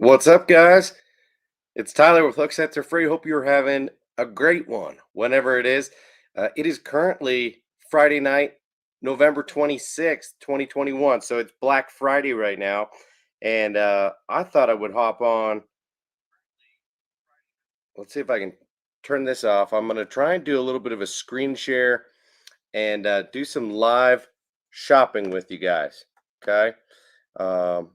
What's up, guys? It's Tyler with Hook Sets Are Free. Hope you're having a great one whenever it is. It is currently Friday night, November 26th, 2021. So it's Black Friday right now. And I thought I would hop on. Let's see if I can turn this off. I'm going to try and do a little bit of a screen share and do some live shopping with you guys. Okay. Um,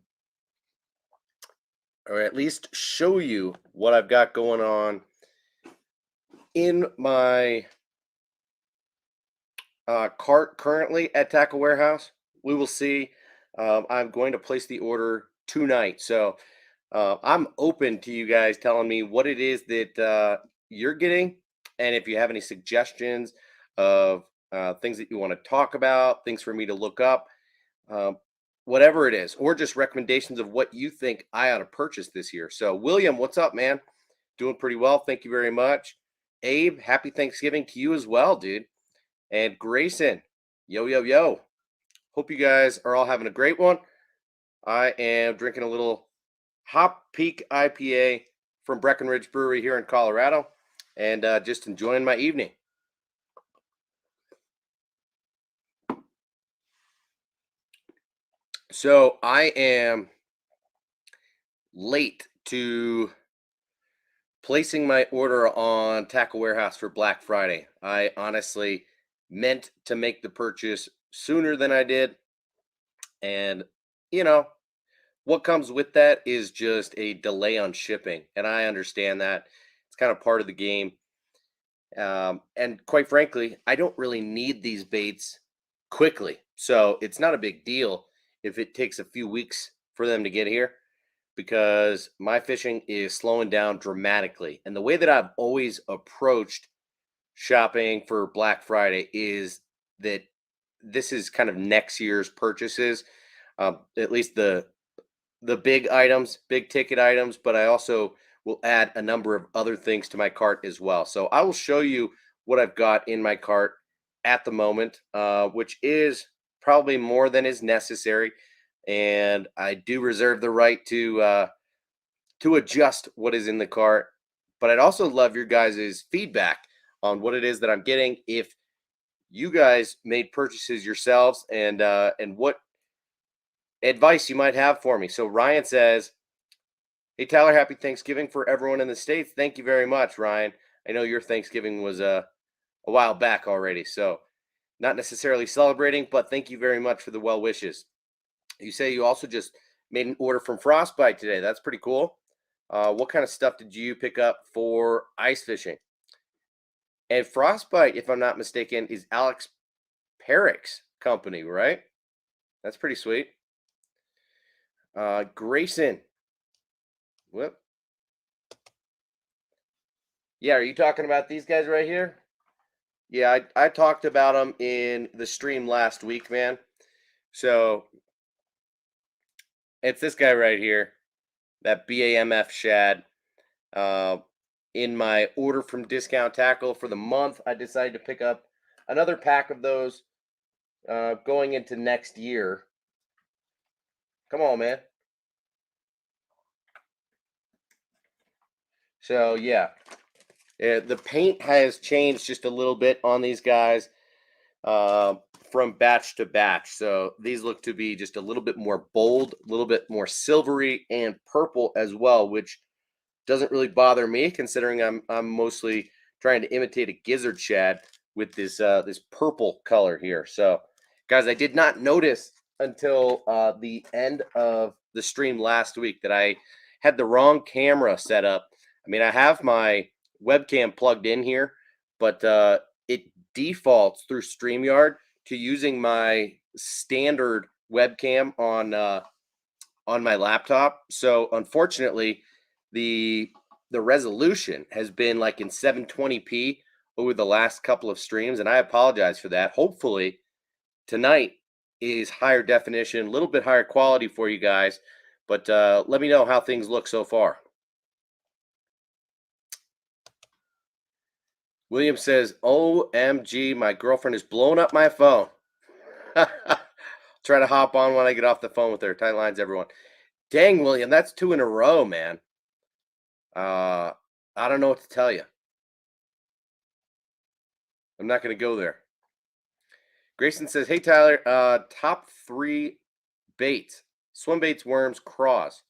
or at least show you what I've got going on in my cart currently at Tackle Warehouse. We will see. I'm going to place the order tonight. So I'm open to you guys telling me what it is that you're getting. And if you have any suggestions of things that you want to talk about, things for me to look up, um, whatever it is, or just recommendations of what you think I ought to purchase this year. So, William, what's up, man? Doing pretty well. Thank you very much. Abe, happy Thanksgiving to you as well, dude. And Grayson, yo, yo, yo. Hope you guys are all having a great one. I am drinking a little Hop Peak IPA from Breckenridge Brewery here in Colorado and just enjoying my evening. So I am late to placing my order on Tackle Warehouse for Black Friday. I honestly meant to make the purchase sooner than I did. And, you know, what comes with that is just a delay on shipping. And I understand that. It's kind of part of the game. And quite frankly, I don't really need these baits quickly. So it's not a big deal if it takes a few weeks for them to get here because my fishing is slowing down dramatically. And the way that I've always approached shopping for Black Friday is that this is kind of next year's purchases, at least the big items, big ticket items, but I also will add a number of other things to my cart as well. So I will show you what I've got in my cart at the moment, which is probably more than is necessary, and I do reserve the right to adjust what is in the cart. But I'd also love your guys' feedback on what it is that I'm getting. If you guys made purchases yourselves, and what advice you might have for me. So Ryan says, "Hey Tyler, happy Thanksgiving for everyone in the States." Thank you very much, Ryan. I know your Thanksgiving was a while back already, so not necessarily celebrating, but thank you very much for the well wishes. You say you also just made an order from Frostbite today. That's pretty cool. What kind of stuff did you pick up for ice fishing? And Frostbite, if I'm not mistaken, is Alex Perrick's company, right? That's pretty sweet. Grayson. Whoop. Yeah, are you talking about these guys right here? Yeah, I talked about them in the stream last week, man. So it's this guy right here, that Bamf Shad. In my order from Discount Tackle for the month, I decided to pick up another pack of those going into next year. Come on, man. So yeah, the paint has changed just a little bit on these guys from batch to batch. So these look to be just a little bit more bold, a little bit more silvery and purple as well, which doesn't really bother me considering I'm mostly trying to imitate a gizzard shad with this purple color here. So guys, I did not notice until the end of the stream last week that I had the wrong camera set up. I mean, I have my webcam plugged in here, but it defaults through StreamYard to using my standard webcam on my laptop. So unfortunately, the resolution has been like in 720p over the last couple of streams, and I apologize for that. Hopefully tonight is higher definition, a little bit higher quality for you guys, but let me know how things look so far. William says, OMG, my girlfriend is blowing up my phone. Try to hop on when I get off the phone with her. Tight lines, everyone. Dang, William, that's 2 in a row, man. I don't know what to tell you. I'm not going to go there. Grayson says, hey, Tyler, top 3 baits. Swim baits, worms, craws.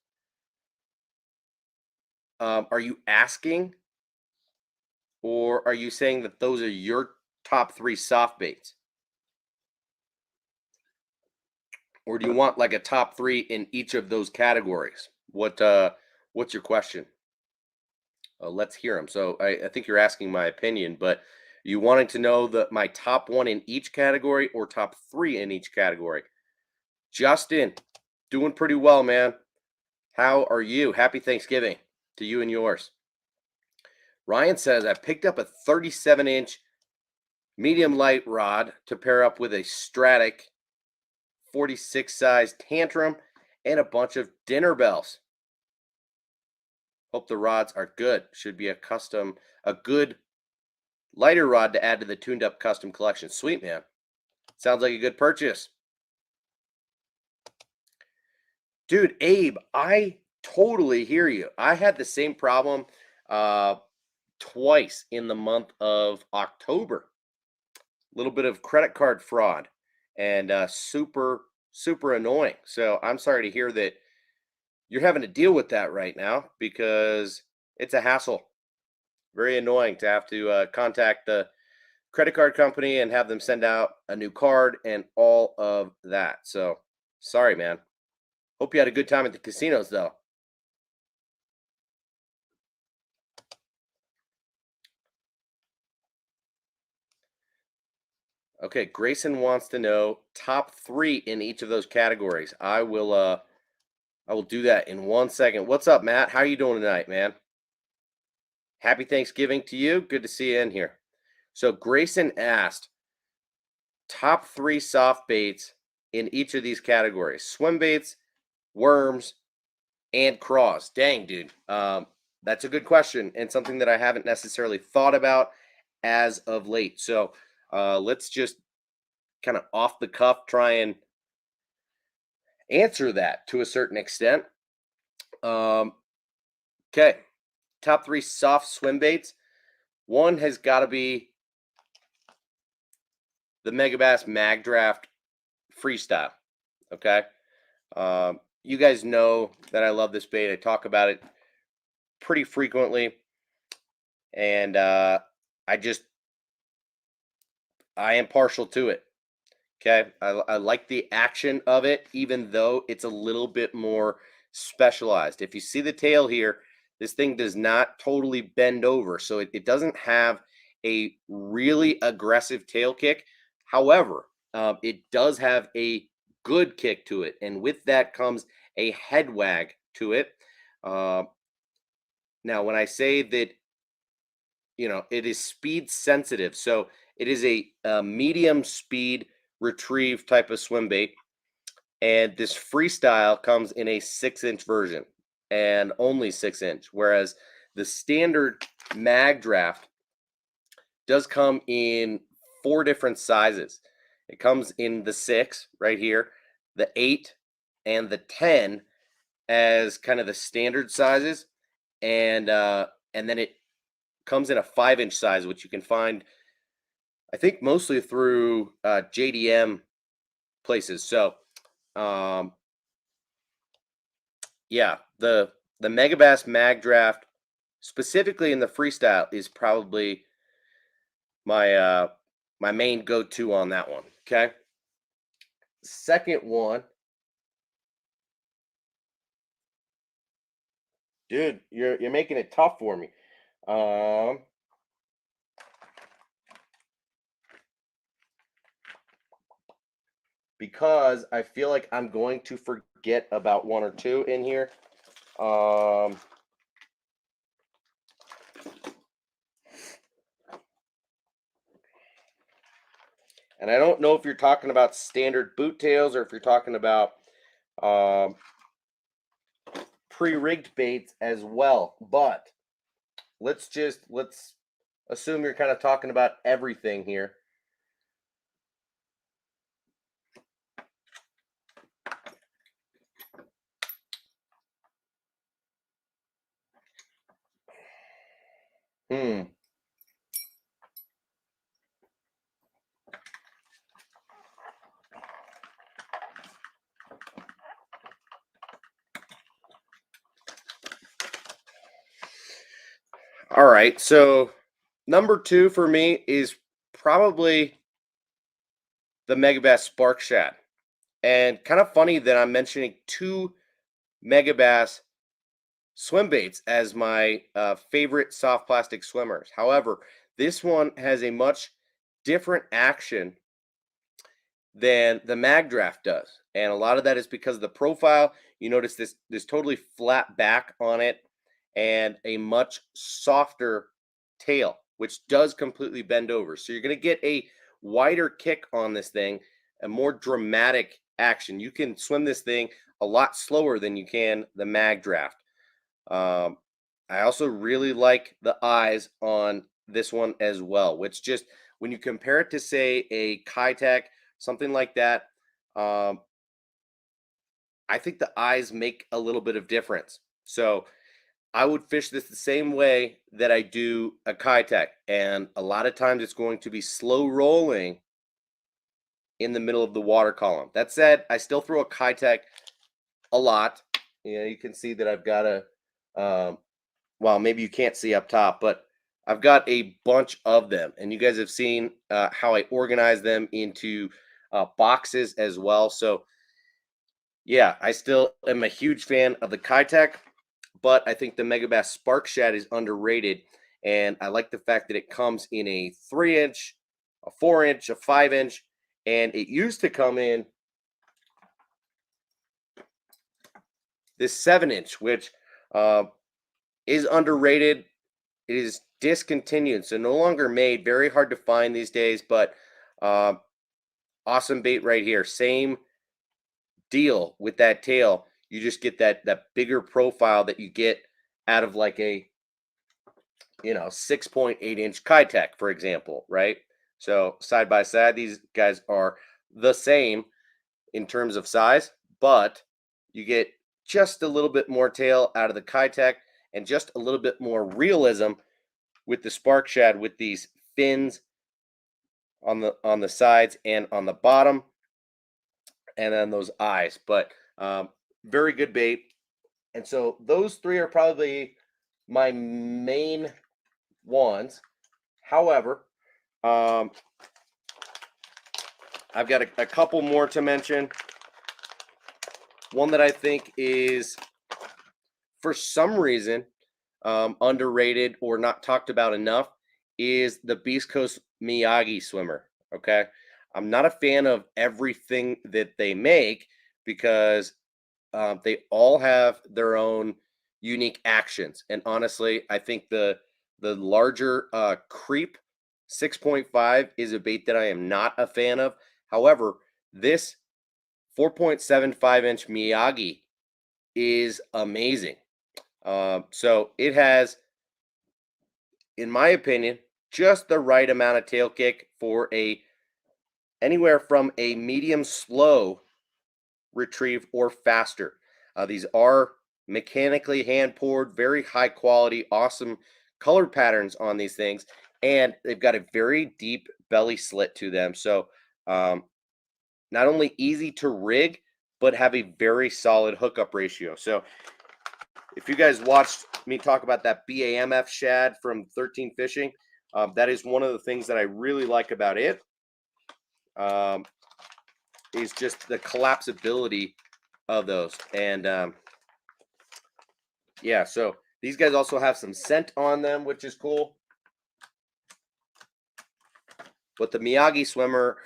Are you asking? Or are you saying that those are your top 3 soft baits? Or do you want like a top 3 in each of those categories? What's your question? Let's hear them. So I think you're asking my opinion, but you wanting to know my top 1 in each category or top 3 in each category? Justin, doing pretty well, man. How are you? Happy Thanksgiving to you and yours. Ryan says, I picked up a 37-inch medium light rod to pair up with a Stratic 46 size Tantrum and a bunch of dinner bells. Hope the rods are good. Should be a good lighter rod to add to the tuned up custom collection. Sweet, man. Sounds like a good purchase. Dude, Abe, I totally hear you. I had the same problem twice in the month of October. A little bit of credit card fraud and super annoying. So I'm sorry to hear that you're having to deal with that right now because it's a hassle. Very annoying to have to contact the credit card company and have them send out a new card and all of that. So sorry, man. Hope you had a good time at the casinos, though. Okay, Grayson wants to know top 3 in each of those categories. I will do that in 1 second. What's up, Matt? How are you doing tonight, man? Happy Thanksgiving to you. Good to see you in here. So Grayson asked top 3 soft baits in each of these categories: swim baits, worms, and craws. Dang, dude. That's a good question and something that I haven't necessarily thought about as of late. So let's just kind of off the cuff try and answer that to a certain extent. Okay. Top 3 soft swim baits. One has got to be the Megabass Mag Draft Freestyle. Okay. You guys know that I love this bait. I talk about it pretty frequently. And I am partial to it. Okay. I like the action of it, even though it's a little bit more specialized. If you see the tail here, this thing does not totally bend over. So it doesn't have a really aggressive tail kick. However, it does have a good kick to it. And with that comes a head wag to it. Now, when I say that, it is speed sensitive. So it is a medium speed retrieve type of swim bait. And this freestyle comes in a 6-inch version and only 6-inch, whereas the standard mag draft does come in 4 different sizes. It comes in the 6 right here, the 8, and the 10 as kind of the standard sizes, and then it comes in a 5-inch size, which you can find, I think, mostly through JDM places. So, yeah, the Megabass Mag Draft, specifically in the freestyle, is probably my my main go-to on that one. Okay. Second one, dude, you're making it tough for me. Because I feel like I'm going to forget about 1 or 2 in here. And I don't know if you're talking about standard boot tails or if you're talking about pre-rigged baits as well. But let's assume you're kind of talking about everything here. All right, so number two for me is probably the Megabass Spark Shad. And kind of funny that I'm mentioning two Megabass swim baits as my favorite soft plastic swimmers. However, this one has a much different action than the mag draft does, and a lot of that is because of the profile. You notice this totally flat back on it and a much softer tail, which does completely bend over, so you're going to get a wider kick on this thing, a more dramatic action. You can swim this thing a lot slower than you can the mag draft. um, I also really like the eyes on this one as well, which just when you compare it to say a Kitech, something like that, um, I think the eyes make a little bit of difference. So I would fish this the same way that I do a Kitech, and a lot of times it's going to be slow rolling in the middle of the water column. That said, I still throw a Kitech a lot. You know, you can see that I've got a well, maybe you can't see up top, but I've got a bunch of them, and you guys have seen how I organize them into boxes as well. So yeah, I still am a huge fan of the Kitech, but I think the Megabass Spark Shad is underrated, and I like the fact that it comes in a 3-inch, a 4-inch, a 5-inch, and it used to come in this 7-inch, which uh, is underrated. It is discontinued, so no longer made. Very hard to find these days, but uh, awesome bait right here. Same deal with that tail. You just get that bigger profile that you get out of like a 6.8-inch Kitech, for example, right? So side by side, these guys are the same in terms of size, but you get just a little bit more tail out of the Kitech and just a little bit more realism with the Spark Shad, with these fins on the sides and on the bottom, and then those eyes. But very good bait. And so those three are probably my main ones. However, um, I've got a couple more to mention. One that I think is, for some reason, underrated or not talked about enough is the Beast Coast Miyagi swimmer. Okay. I'm not a fan of everything that they make because they all have their own unique actions. And honestly, I think the larger creep 6.5 is a bait that I am not a fan of. However, this 4.75-inch Miyagi is amazing. So it has, in my opinion, just the right amount of tail kick for a anywhere from a medium slow retrieve or faster. These are mechanically hand poured, very high quality, awesome color patterns on these things, and they've got a very deep belly slit to them. So not only easy to rig, but have a very solid hookup ratio. So if you guys watched me talk about that Bamf Shad from 13 Fishing, that is one of the things that I really like about it. Is just the collapsibility of those. And yeah, so these guys also have some scent on them, which is cool. But the Miyagi swimmer,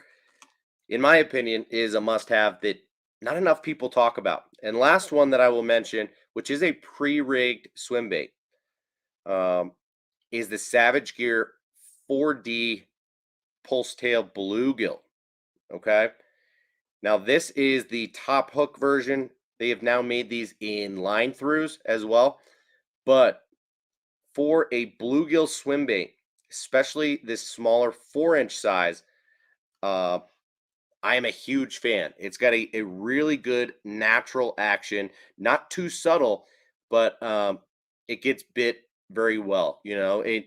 in my opinion, is a must-have that not enough people talk about. And last one that I will mention, which is a pre-rigged swim bait, is the Savage Gear 4D Pulse Tail Bluegill. Okay. Now, this is the top hook version. They have now made these in line throughs as well. But for a bluegill swim bait, especially this smaller 4-inch size, I am a huge fan. It's got a really good natural action, not too subtle, but it gets bit very well.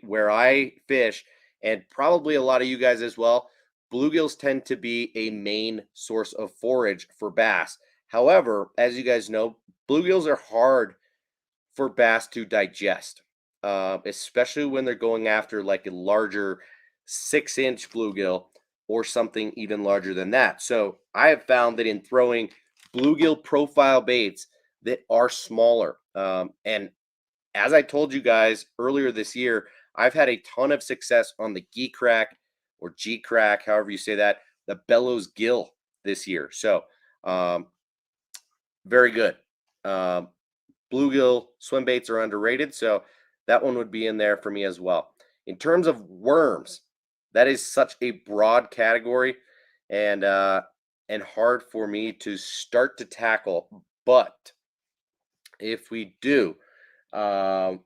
Where I fish, and probably a lot of you guys as well, bluegills tend to be a main source of forage for bass. However, as you guys know, bluegills are hard for bass to digest. especially when they're going after like a larger 6-inch bluegill or something even larger than that. So I have found that in throwing bluegill profile baits that are smaller, and as I told you guys earlier this year, I've had a ton of success on the G crack or G crack, however you say that, the bellows gill this year. So very good. Bluegill swim baits are underrated, so that one would be in there for me as well. In terms of worms, that is such a broad category and hard for me to start to tackle. But if we do, I'm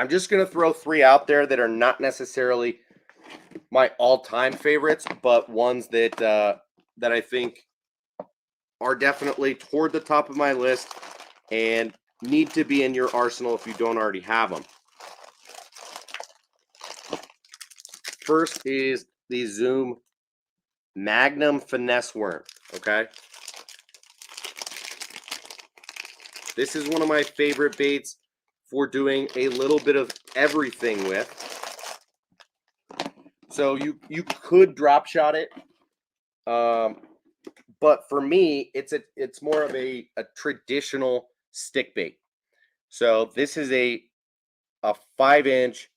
just going to throw 3 out there that are not necessarily my all-time favorites, but ones that that I think are definitely toward the top of my list and need to be in your arsenal if you don't already have them. First is the Zoom Magnum Finesse worm, okay? This is one of my favorite baits for doing a little bit of everything with. So you could drop shot it, but for me, it's more of a traditional stick bait. So this is a 5-inch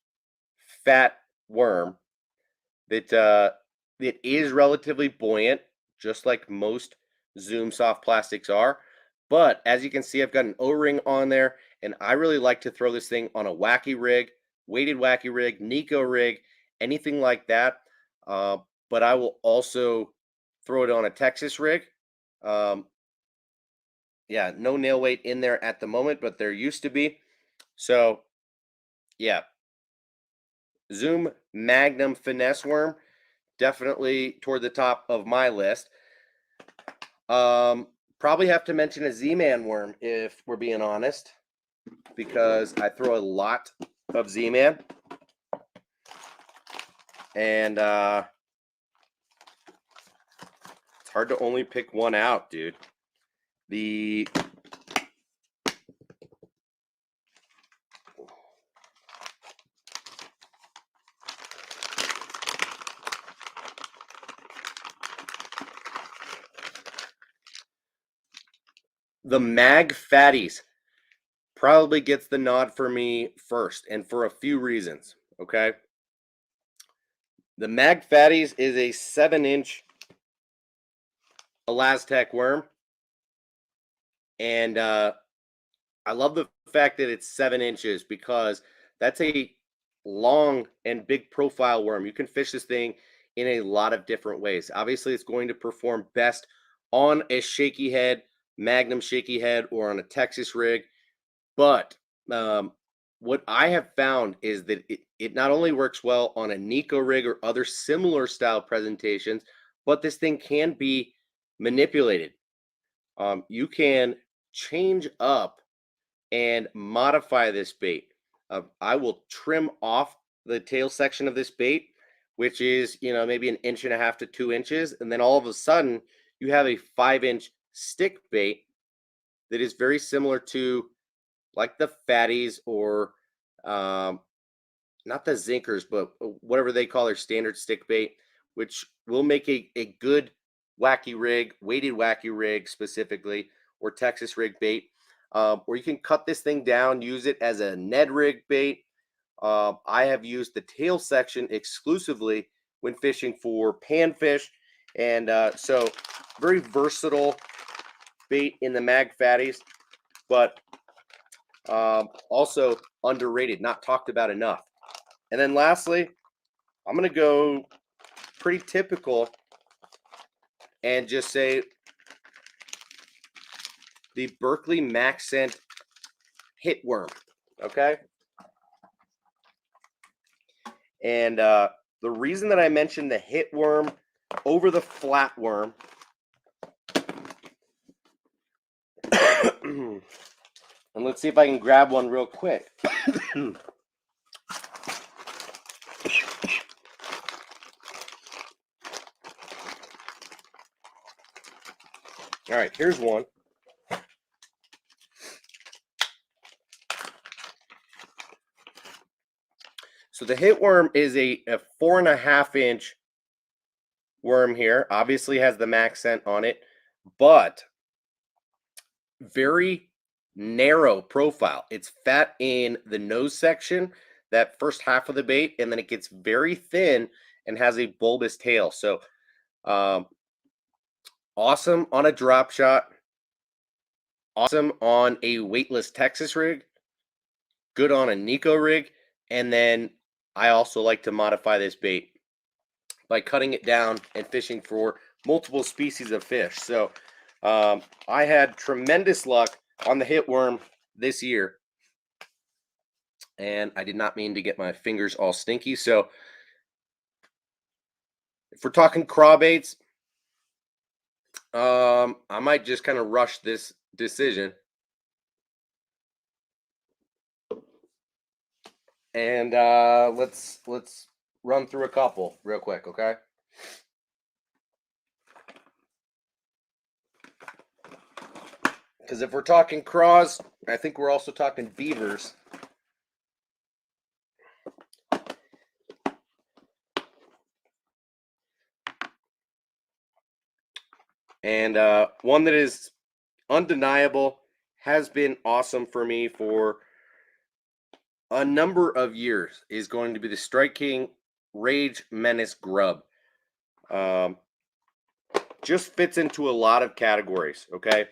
fat worm that that is relatively buoyant, just like most Zoom soft plastics are. But as you can see, I've got an O-ring on there, and I really like to throw this thing on a wacky rig, weighted wacky rig, Nico rig, anything like that. But I will also throw it on a Texas rig. Yeah, no nail weight in there at the moment, but there used to be. So, yeah, Zoom Magnum Finesse worm, definitely toward the top of my list. Probably have to mention a Z-Man worm if we're being honest, because I throw a lot of Z-Man. And it's hard to only pick one out, dude. The Mag Fatties probably gets the nod for me first, and for a few reasons, okay? The Mag Fatties is a 7-inch Elastec worm, and I love the fact that it's 7 inches because that's a long and big profile worm. You can fish this thing in a lot of different ways. Obviously, it's going to perform best on a shaky head, Magnum shaky head, or on a Texas rig. But what I have found is that it not only works well on a Nico rig or other similar style presentations, but this thing can be manipulated. You can change up and modify this bait. I will trim off the tail section of this bait, which is, maybe 1.5 to 2 inches. And then all of a sudden you have a 5-inch stick bait that is very similar to like the fatties or not the zinkers, but whatever they call their standard stick bait, which will make a good wacky rig, weighted wacky rig specifically, or Texas rig bait. Or you can cut this thing down, use it as a Ned rig bait. I have used the tail section exclusively when fishing for panfish. And so very versatile bait in the Mag Fatties, but also underrated, not talked about enough. And then lastly, I'm going to go pretty typical and just say the Berkeley Max Scent hit worm, okay? And the reason that I mentioned the hit worm over the flat worm and let's see if I can grab one real quick. All right, here's one. the hit worm is a 4.5-inch worm here. Obviously has the max scent on it, but very narrow profile. It's fat in the nose section, that first half of the bait, and then it gets very thin and has a bulbous tail. So awesome on a drop shot, awesome on a weightless Texas rig, good on a Nico rig, and then I also like to modify this bait by cutting it down and fishing for multiple species of fish. So I had tremendous luck on the hit worm this year, and I did not mean to get my fingers all stinky. So if we're talking crawbaits, I might just kind of rush this decision and let's run through a couple real quick, okay? Because if we're talking craws, I think we're also talking beavers. And one that is undeniable, has been awesome for me for a number of years, is going to be the Strike King Rage Menace Grub. Just fits into a lot of categories, okay?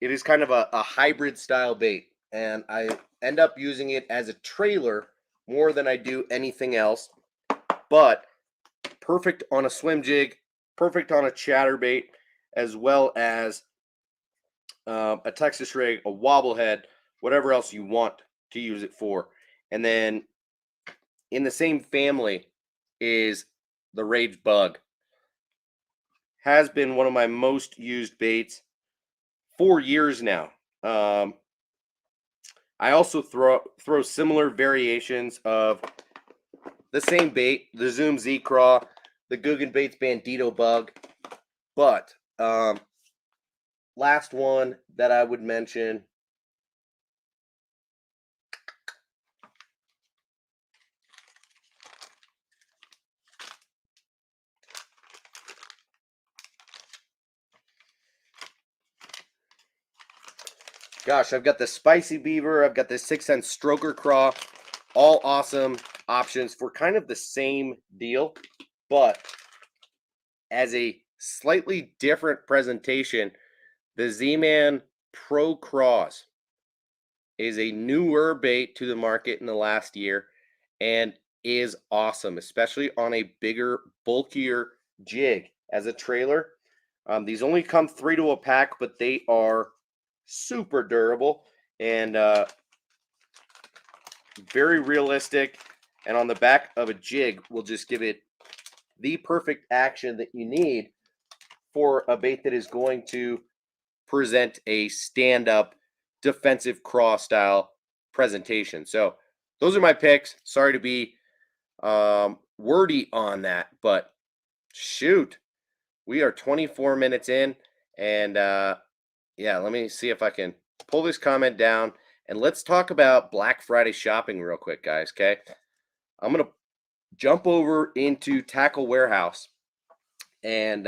It is kind of a hybrid style bait, and I end up using it as a trailer more than I do anything else, but perfect on a swim jig, perfect on a chatterbait, as well as a Texas rig, a wobblehead, whatever else you want to use it for. And then in the same family is the Rage Bug. Has been one of my most used baits for years now. I also throw similar variations of the same bait, the Zoom Z Craw, the Guggen Baits Bandito Bug. But last one that I would mention, gosh, I've got the Spicy Beaver, I've got the 6 cent Stroker Craw, all awesome options for kind of the same deal, but as a slightly different presentation. The Z-Man Pro Craws is a newer bait to the market in the last year and is awesome, especially on a bigger, bulkier jig as a trailer. These only come 3 to a pack, but they are super durable and very realistic. And on the back of a jig will just give it the perfect action that you need for a bait that is going to present a stand-up defensive craw style presentation. So those are my picks. Sorry to be wordy on that, but shoot, we are 24 minutes in, and yeah, let me see if I can pull this comment down, and let's talk about Black Friday shopping real quick, guys. Okay, I'm gonna jump over into Tackle Warehouse and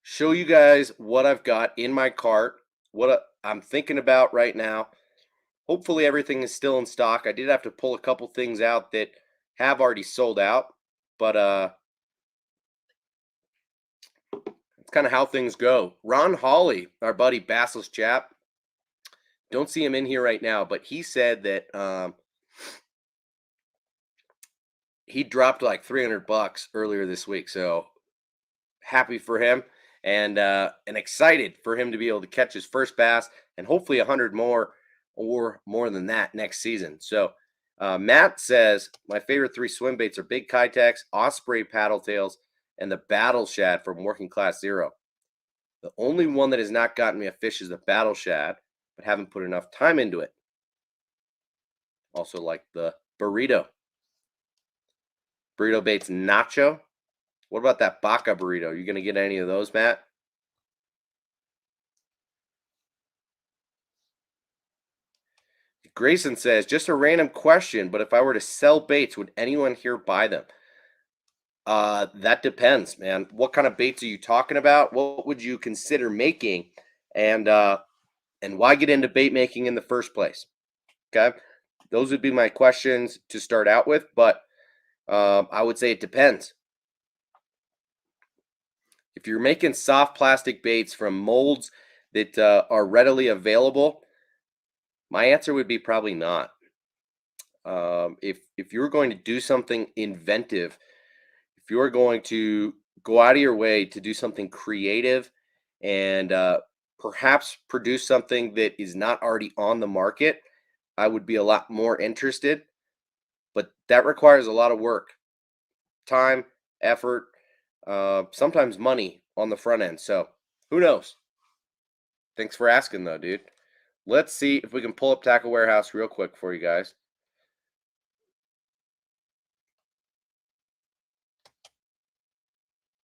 show you guys what I've got in my cart, what I'm thinking about right now. Hopefully everything is still in stock. I did have to pull a couple things out that have already sold out, but it's kind of how things go. Ron Hawley, our buddy Bassel's chap, don't see him in here right now, but he said that he dropped like $300 earlier this week. So happy for him. And excited for him to be able to catch his first bass and hopefully 100 more or more than that next season. So Matt says, my favorite 3 swim baits are Big Kitex, Osprey Paddle Tails, and the Battle Shad from Working Class Zero. The only one that has not gotten me a fish is the Battle Shad, but haven't put enough time into it. Also like the Burrito. Burrito Baits Nacho. What about that Baca Burrito? You going to get any of those, Matt? Grayson says, just a random question, but if I were to sell baits, would anyone here buy them? That depends, man. What kind of baits are you talking about? What would you consider making? And why get into bait making in the first place? Okay. Those would be my questions to start out with, but I would say it depends. If you're making soft plastic baits from molds that are readily available, my answer would be probably not. If you're going to do something inventive, if you're going to go out of your way to do something creative and perhaps produce something that is not already on the market, I would be a lot more interested. But that requires a lot of work, time, effort, sometimes money on the front end. So who knows? Thanks for asking, though, dude. Let's see if we can pull up Tackle Warehouse real quick for you guys.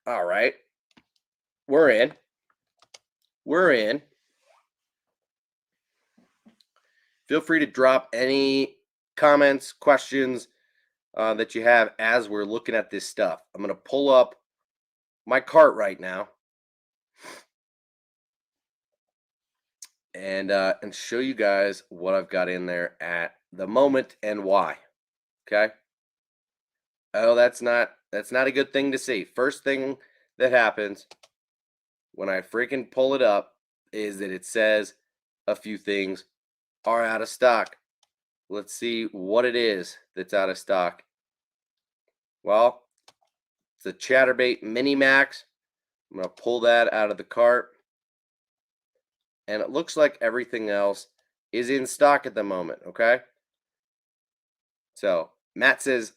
All right. We're in. We're in. Feel free to drop any comments, questions that you have as we're looking at this stuff. I'm going to pull up my cart right now and show you guys what I've got in there at the moment and why. Okay. Oh, that's not a good thing to see. First thing that happens when I freaking pull it up is that it says a few things are out of stock. Let's see what it is that's out of stock. Well, it's a Chatterbait Mini Max. I'm going to pull that out of the cart. And it looks like everything else is in stock at the moment, okay? So, Matt says,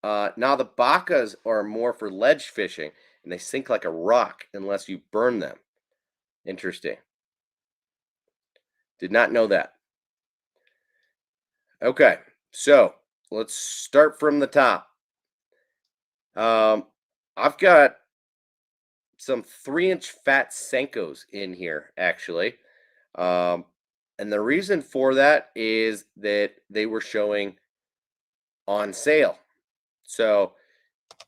now the Bacas are more for ledge fishing, and they sink like a rock unless you burn them. Interesting. Did not know that. Okay, so let's start from the top. I've got some 3-inch Fat Senkos in here, actually. And the reason for that is that they were showing on sale. So,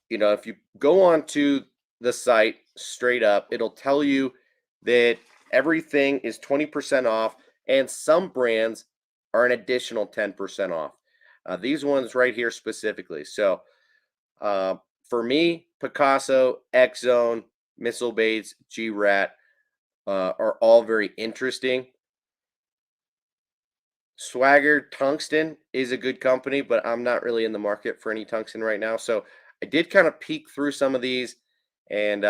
if you go onto the site straight up, it'll tell you that everything is 20% off, and some brands are an additional 10% off. These ones right here specifically. So, for me, Picasso, X-Zone, Missile Baits, G-Rat are all very interesting. Swagger Tungsten is a good company, but I'm not really in the market for any tungsten right now. So I did kind of peek through some of these and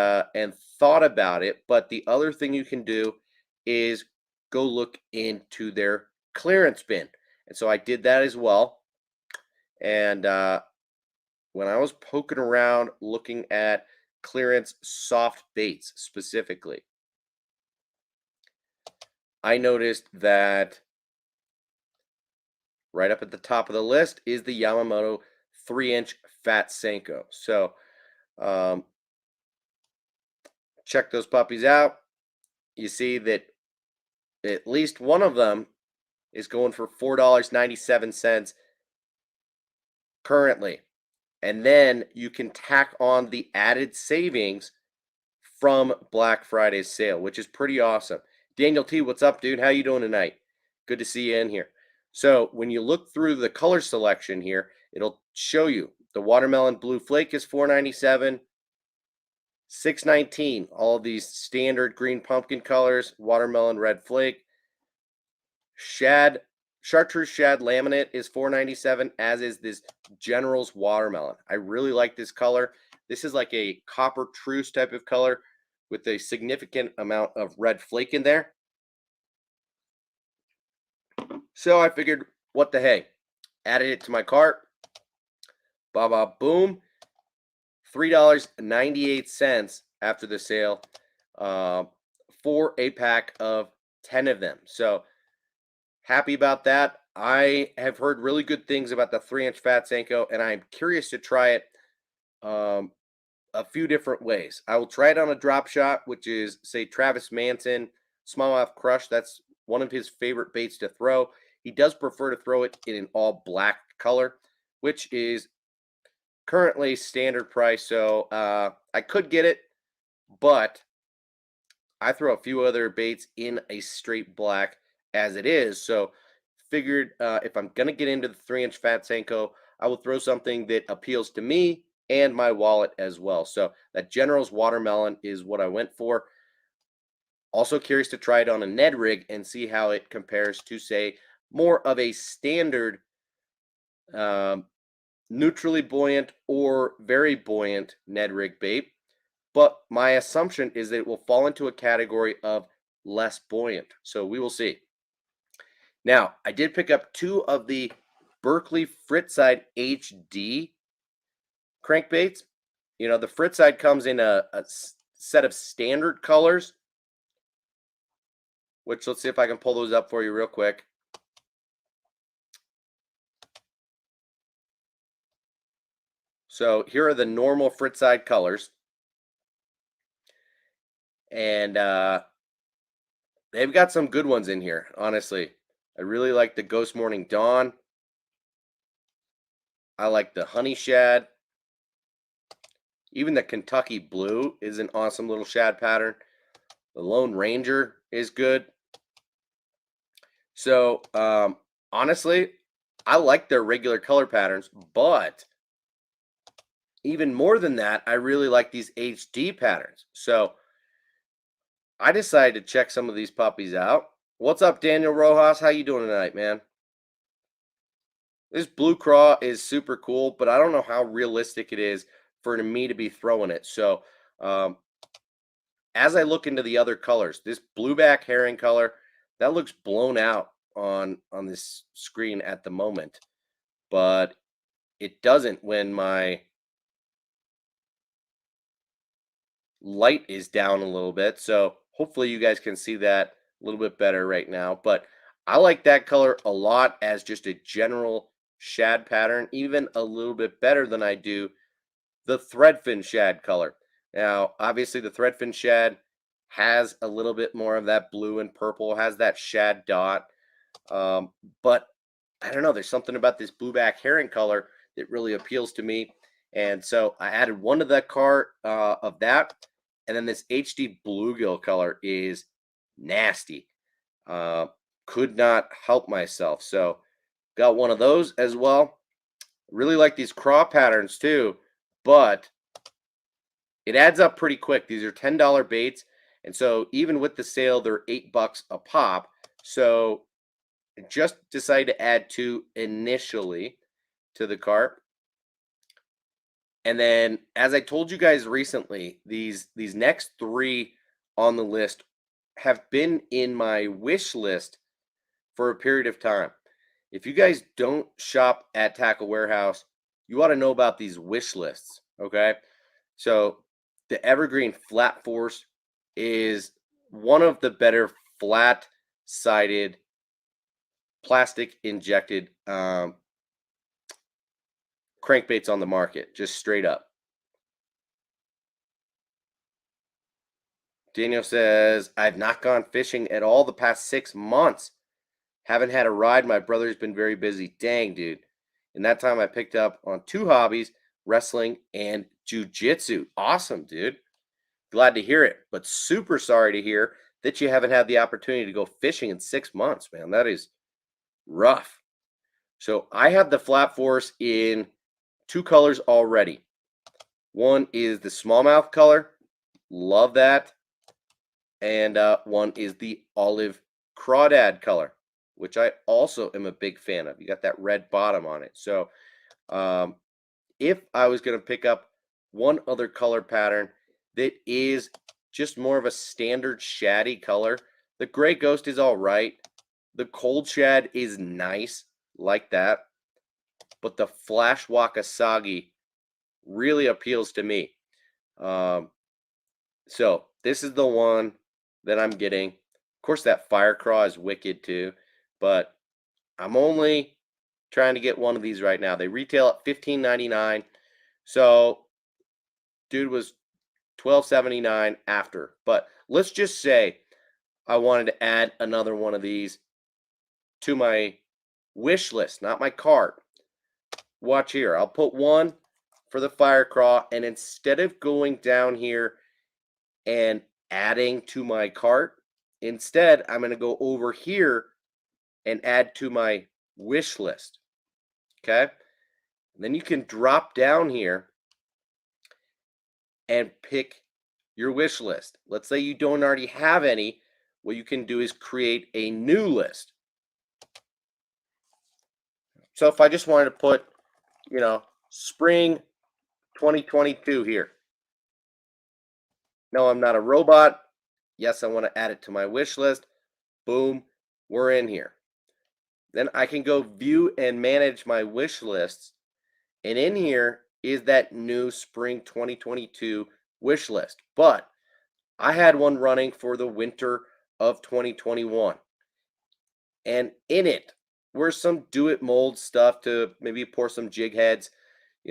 thought about it. But the other thing you can do is go look into their clearance bin. And so I did that as well. And when I was poking around looking at clearance soft baits specifically, I noticed that right up at the top of the list is the Yamamoto 3-inch Fat Senko. So check those puppies out. You see that at least one of them is going for $4.97 currently. And then you can tack on the added savings from Black Friday's sale, which is pretty awesome. Daniel T, what's up, dude? How you doing tonight? Good to see you in here. So when you look through the color selection here, it'll show you the watermelon blue flake is $4.97, $6.19. All of these standard green pumpkin colors, watermelon red flake, chartreuse shad laminate is $4.97, as is this General's watermelon. I really like this color. This is like a copper truce type of color with a significant amount of red flake in there. So I figured, what the hey, added it to my cart. Boom. $3.98 after the sale for a pack of 10 of them. So happy about that. I have heard really good things about the 3-inch Fat Senko, and I'm curious to try it a few different ways. I will try it on a drop shot, which is, say, Travis Manson Smallmouth Crush. That's one of his favorite baits to throw. he does prefer to throw it in an all black color, which is currently standard price. So I could get it, but I throw a few other baits in a straight black as it is. So figured if I'm going to get into the 3-inch Fat Senko, I will throw something that appeals to me and my wallet as well. So that General's Watermelon is what I went for. Also curious to try it on a Ned rig and see how it compares to, say, more of a standard neutrally buoyant or very buoyant Ned rig bait. But my assumption is that it will fall into a category of less buoyant. So we will see. Now, I did pick up 2 of the Berkeley Fritzid HD crankbaits. You know, the Fritzid comes in a set of standard colors, which let's see if I can pull those up for you real quick. So here are the normal Fritzid colors. And they've got some good ones in here, honestly. I really like the Ghost Morning Dawn. I like the Honey Shad. Even the Kentucky Blue is an awesome little shad pattern. The Lone Ranger is good. So, honestly, I like their regular color patterns, but even more than that, I really like these HD patterns. So, I decided to check some of these puppies out. What's up, Daniel Rojas? How you doing tonight, man? This Blue Craw is super cool, but I don't know how realistic it is for me to be throwing it. So, as I look into the other colors, this Blueback Herring color, that looks blown out on this screen at the moment, but it doesn't when my light is down a little bit. So hopefully you guys can see that a little bit better right now. But I like that color a lot as just a general shad pattern, even a little bit better than I do the Threadfin Shad color. Now, obviously the Threadfin Shad has a little bit more of that blue and purple, has that shad dot. But I don't know, there's something about this Blueback Herring color that really appeals to me. And so I added one to that cart of that. And then this HD Bluegill color is nasty. Could not help myself. So got one of those as well. Really like these craw patterns too, but it adds up pretty quick. These are $10 baits. And so even with the sale, they're $8 a pop. So I just decided to add 2 initially to the cart. And then, as I told you guys recently, these next 3 on the list have been in my wish list for a period of time. If you guys don't shop at Tackle Warehouse, you ought to know about these wish lists, okay? So, the Evergreen Flat Force is one of the better flat-sided plastic injected crankbaits on the market, just straight up. Daniel says, I've not gone fishing at all the past 6 months. Haven't had a ride. My brother's been very busy. Dang, dude. In that time, I picked up on 2 hobbies, wrestling and jujitsu. Awesome, dude. Glad to hear it, but super sorry to hear that you haven't had the opportunity to go fishing in 6 months, man. That is rough. So I have the Flat Force in 2 colors already. One is the smallmouth color. Love that. And one is the olive crawdad color, which I also am a big fan of. You got that red bottom on it. So if I was going to pick up one other color pattern that is just more of a standard shaddy color, the Gray Ghost is all right. The Cold Shad is nice, like that. But the Flash Wakasagi really appeals to me. So this is the one that I'm getting. Of course, that Fire Craw is wicked too, but I'm only trying to get one of these right now. They retail at $15.99. So dude was $12.79 after. But let's just say I wanted to add another one of these to my wish list, not my cart. Watch here. I'll put one for the fire craw, and instead of going down here and adding to my cart, instead I'm going to go over here and add to my wish list. Okay? And then you can drop down here and pick your wish list. Let's say you don't already have any. What you can do is create a new list. So if I just wanted to put, spring 2022 here. No, I'm not a robot. Yes, I want to add it to my wish list. Boom, we're in here. Then I can go view and manage my wish lists. And in here is that new spring 2022 wish list. But I had one running for the winter of 2021. And in it were some do-it mold stuff to maybe pour some jig heads,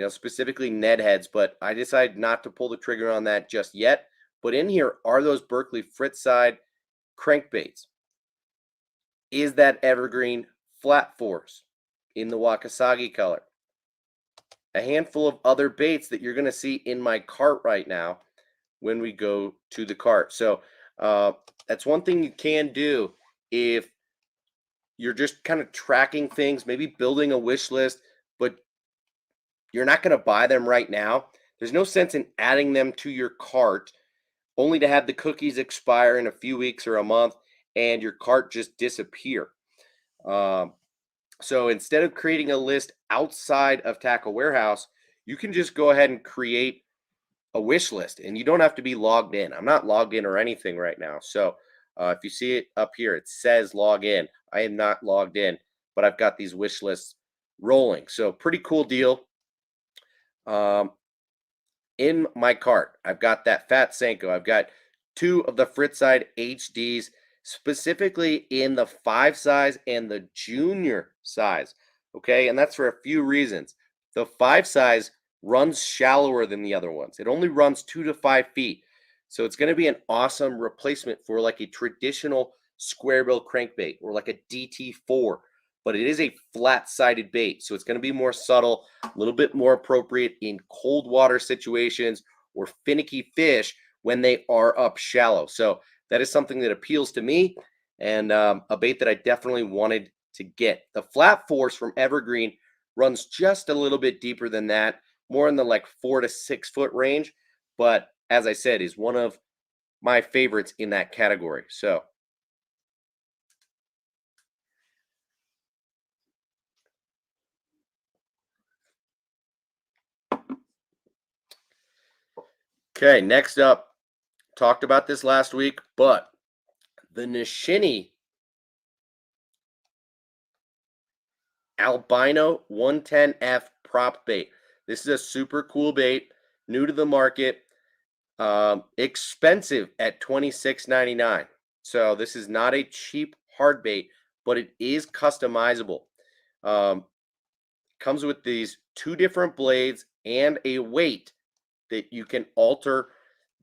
specifically Ned heads. But I decided not to pull the trigger on that just yet. But in here are those Berkeley Fritzid crankbaits. Is that evergreen flat force in the Wakasagi color. A handful of other baits that you're going to see in my cart right now when we go to the cart. So that's one thing you can do if you're just kind of tracking things, maybe building a wish list, but you're not going to buy them right now. There's no sense in adding them to your cart only to have the cookies expire in a few weeks or a month and your cart just disappear. So instead of creating a list outside of Tackle Warehouse, you can just go ahead and create a wish list, and you don't have to be logged in. I'm not logged in or anything right now. So if you see it up here, it says log in. I am not logged in, but I've got these wish lists rolling. So pretty cool deal. In my cart, I've got that Fat Senko. I've got 2 of the Fritzid HDs, specifically in the 5 size and the junior size. Okay, and that's for a few reasons. The 5 size runs shallower than the other ones. It only runs 2 to 5 feet. So it's going to be an awesome replacement for like a traditional square bill crankbait or like a DT4. But it is a flat-sided bait, so it's going to be more subtle, a little bit more appropriate in cold water situations or finicky fish when they are up shallow. So that is something that appeals to me, and a bait that I definitely wanted to get. The flat force from Evergreen runs just a little bit deeper than that, more in the like 4 to 6 foot range, but as I said, is one of my favorites in that category. So okay, next up, talked about this last week, but the Nishini Albino 110F prop bait. This is a super cool bait, new to the market, expensive at $26.99. So this is not a cheap hard bait, but it is customizable. Comes with these 2 different blades and a weight that you can alter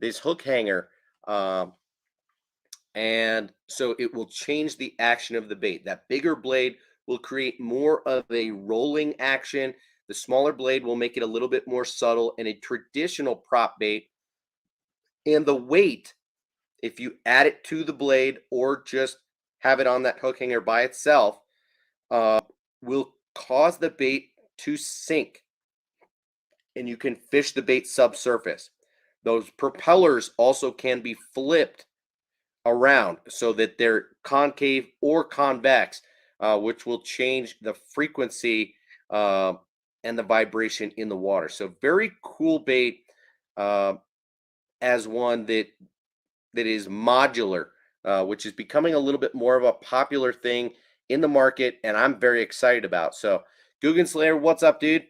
this hook hanger. And so it will change the action of the bait. That bigger blade will create more of a rolling action. The smaller blade will make it a little bit more subtle and a traditional prop bait. And the weight, if you add it to the blade or just have it on that hook hanger by itself, will cause the bait to sink. And you can fish the bait subsurface. Those propellers also can be flipped around so that they're concave or convex, which will change the frequency and the vibration in the water. So very cool bait, as one that is modular, which is becoming a little bit more of a popular thing in the market, and I'm very excited about. So Guggen Slayer, what's up, dude?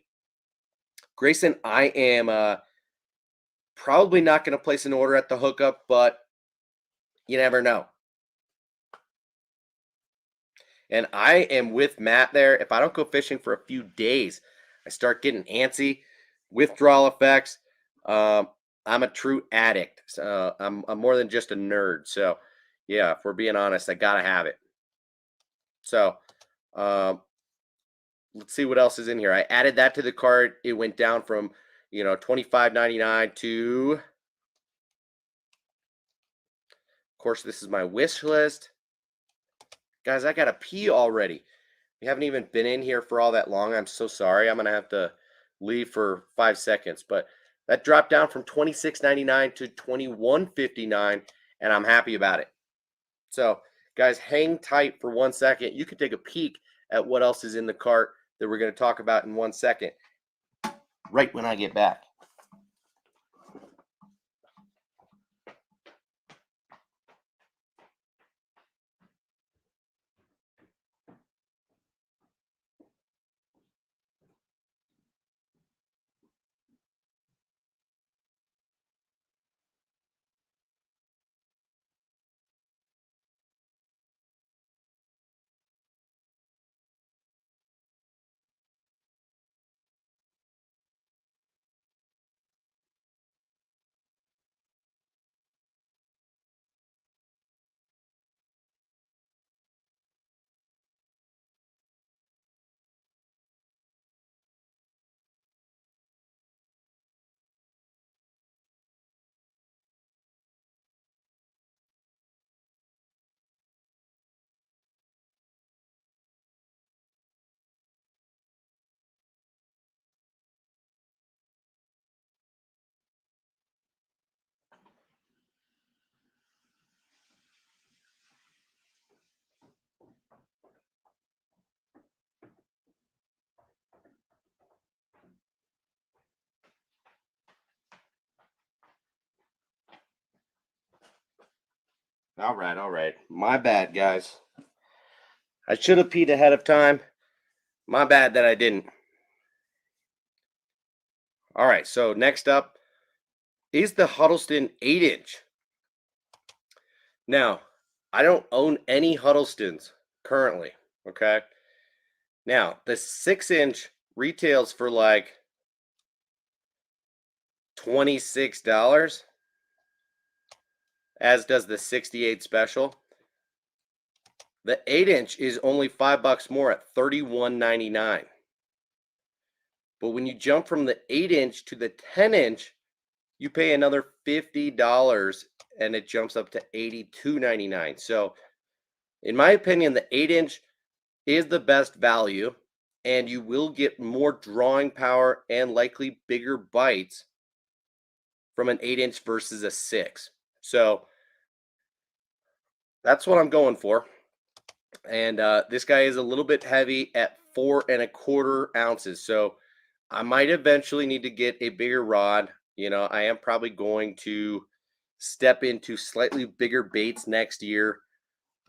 Grayson, I am probably not going to place an order at the hookup, but you never know. And I am with Matt there. If I don't go fishing for a few days, I start getting antsy, withdrawal effects. I'm a true addict. I'm more than just a nerd. So, yeah, if we're being honest, I got to have it. So, let's see what else is in here. I added that to the cart. It went down from, you know, $25.99 to, of course, this is my wish list. Guys, I gotta pee already. We haven't even been in here for all that long. I'm so sorry. I'm gonna have to leave for 5 seconds, but that dropped down from $26.99 to $21.59, and I'm happy about it. So, guys, hang tight for 1 second. You can take a peek at what else is in the cart that we're going to talk about in 1 second, right when I get back. All right. My bad, guys. I should have peed ahead of time. My bad that I didn't. All right, so next up is the Huddleston 8-inch. Now, I don't own any Huddlestons currently, okay? Now, the 6-inch retails for like $26, as does the 68 special. The 8-inch is only $5 more at $31.99. But when you jump from the 8-inch to the 10-inch, you pay another $50 and it jumps up to $82.99. So, in my opinion, the 8-inch is the best value, and you will get more drawing power and likely bigger bites from an 8-inch versus a 6. So, that's what I'm going for. And this guy is a little bit heavy at 4¼ ounces. So I might eventually need to get a bigger rod. You know, I am probably going to step into slightly bigger baits next year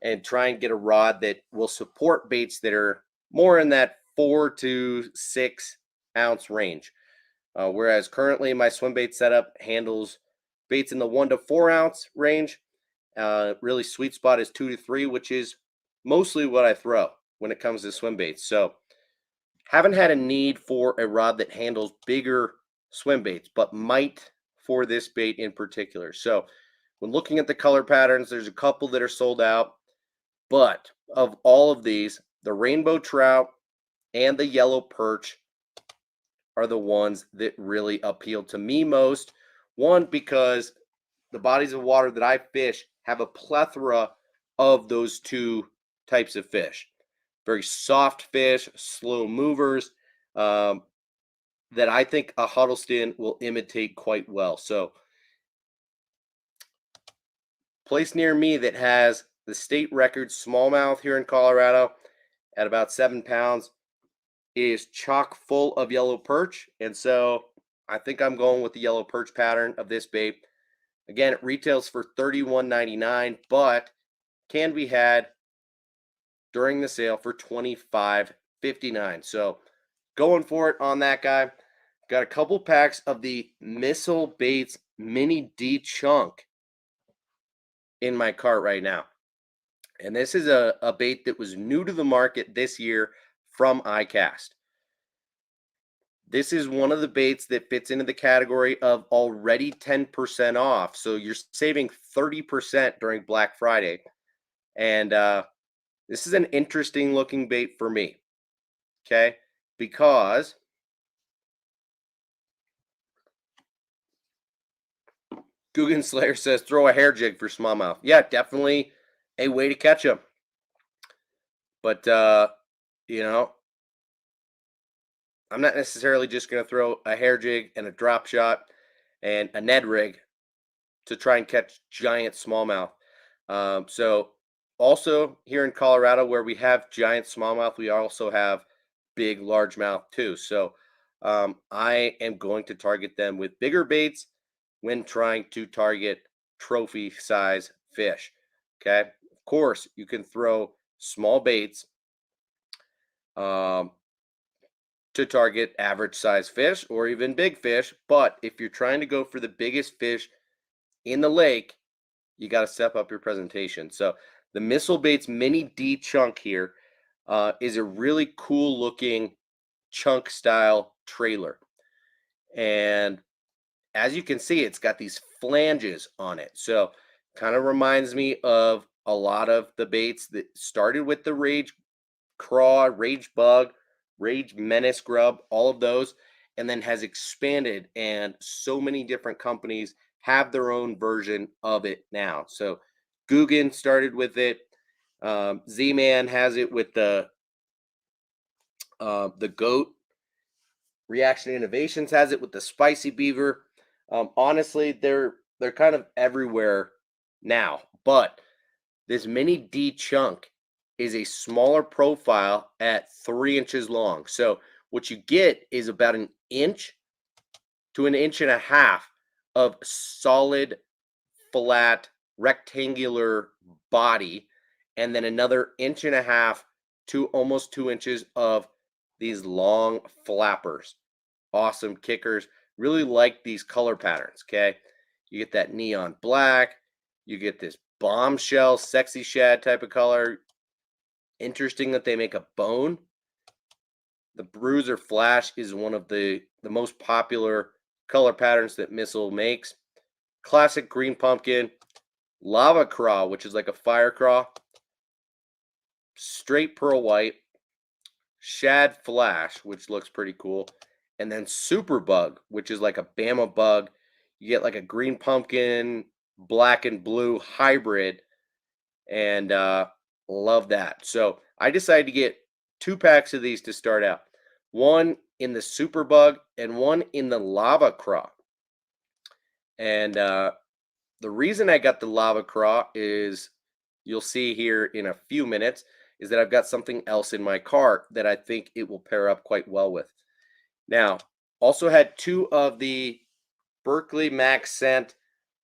and try and get a rod that will support baits that are more in that 4 to 6 ounce range. Whereas currently my swim bait setup handles baits in the 1 to 4 ounce range. Really sweet spot is 2 to 3, which is mostly what I throw when it comes to swim baits. So haven't had a need for a rod that handles bigger swim baits, but might for this bait in particular. So when looking at the color patterns, there's a couple that are sold out, but of all of these, the rainbow trout and the yellow perch are the ones that really appeal to me most. One, because the bodies of water that I fish have a plethora of those two types of fish. Very soft fish, slow movers, that I think a Huddleston will imitate quite well. So, place near me that has the state record smallmouth here in Colorado at about 7 pounds is chock full of yellow perch. And so I think I'm going with the yellow perch pattern of this bait. Again, it retails for $31.99, but can be had during the sale for $25.59. So going for it on that guy. Got a couple packs of the Missile Baits Mini D Chunk in my cart right now. And this is a bait that was new to the market this year from iCast. This is one of the baits that fits into the category of already 10% off. So you're saving 30% during Black Friday. And this is an interesting looking bait for me. Okay. because Guggen Slayer says throw a hair jig for smallmouth. Yeah, definitely a way to catch them. But you know, I'm not necessarily just going to throw a hair jig and a drop shot and a Ned rig to try and catch giant smallmouth. So also here in Colorado, where we have giant smallmouth, we also have big largemouth too. So I am going to target them with bigger baits when trying to target trophy size fish. Okay, of course you can throw small baits to target average size fish or even big fish, but if you're trying to go for the biggest fish in the lake, you got to step up your presentation. So the Missile Baits Mini D chunk here is a really cool looking chunk style trailer. And as you can see, it's got these flanges on it. So kind of reminds me of a lot of the baits that started with the Rage Craw, Rage Bug, Rage Menace Grub, all of those, and then has expanded. And so many different companies have their own version of it now. So Guggen started with it. Z-Man has it with the goat. Reaction Innovations has it with the spicy beaver. Honestly, they're kind of everywhere now. But this mini D chunk is a smaller profile at 3 inches long. So what you get is about an inch to an inch and a half of solid, flat, rectangular body, and then another inch and a half to almost 2 inches of these long flappers. Awesome kickers. Really like these color patterns, okay? You get that neon black, you get this bombshell, sexy shad type of color. Interesting that they make a bone. The bruiser flash is one of the most popular color patterns that Missile makes. Classic green pumpkin, lava craw, which is like a fire craw, straight pearl white, shad flash, which looks pretty cool, and then super bug, which is like a Bama bug. You get like a green pumpkin, black and blue hybrid, and love that. So I decided to get 2 packs of these to start out. One in the super bug and one in the lava craw. And the reason I got the lava craw is, you'll see here in a few minutes, is that I've got something else in my cart that I think it will pair up quite well with. Now, also had 2 of the Berkeley Max Scent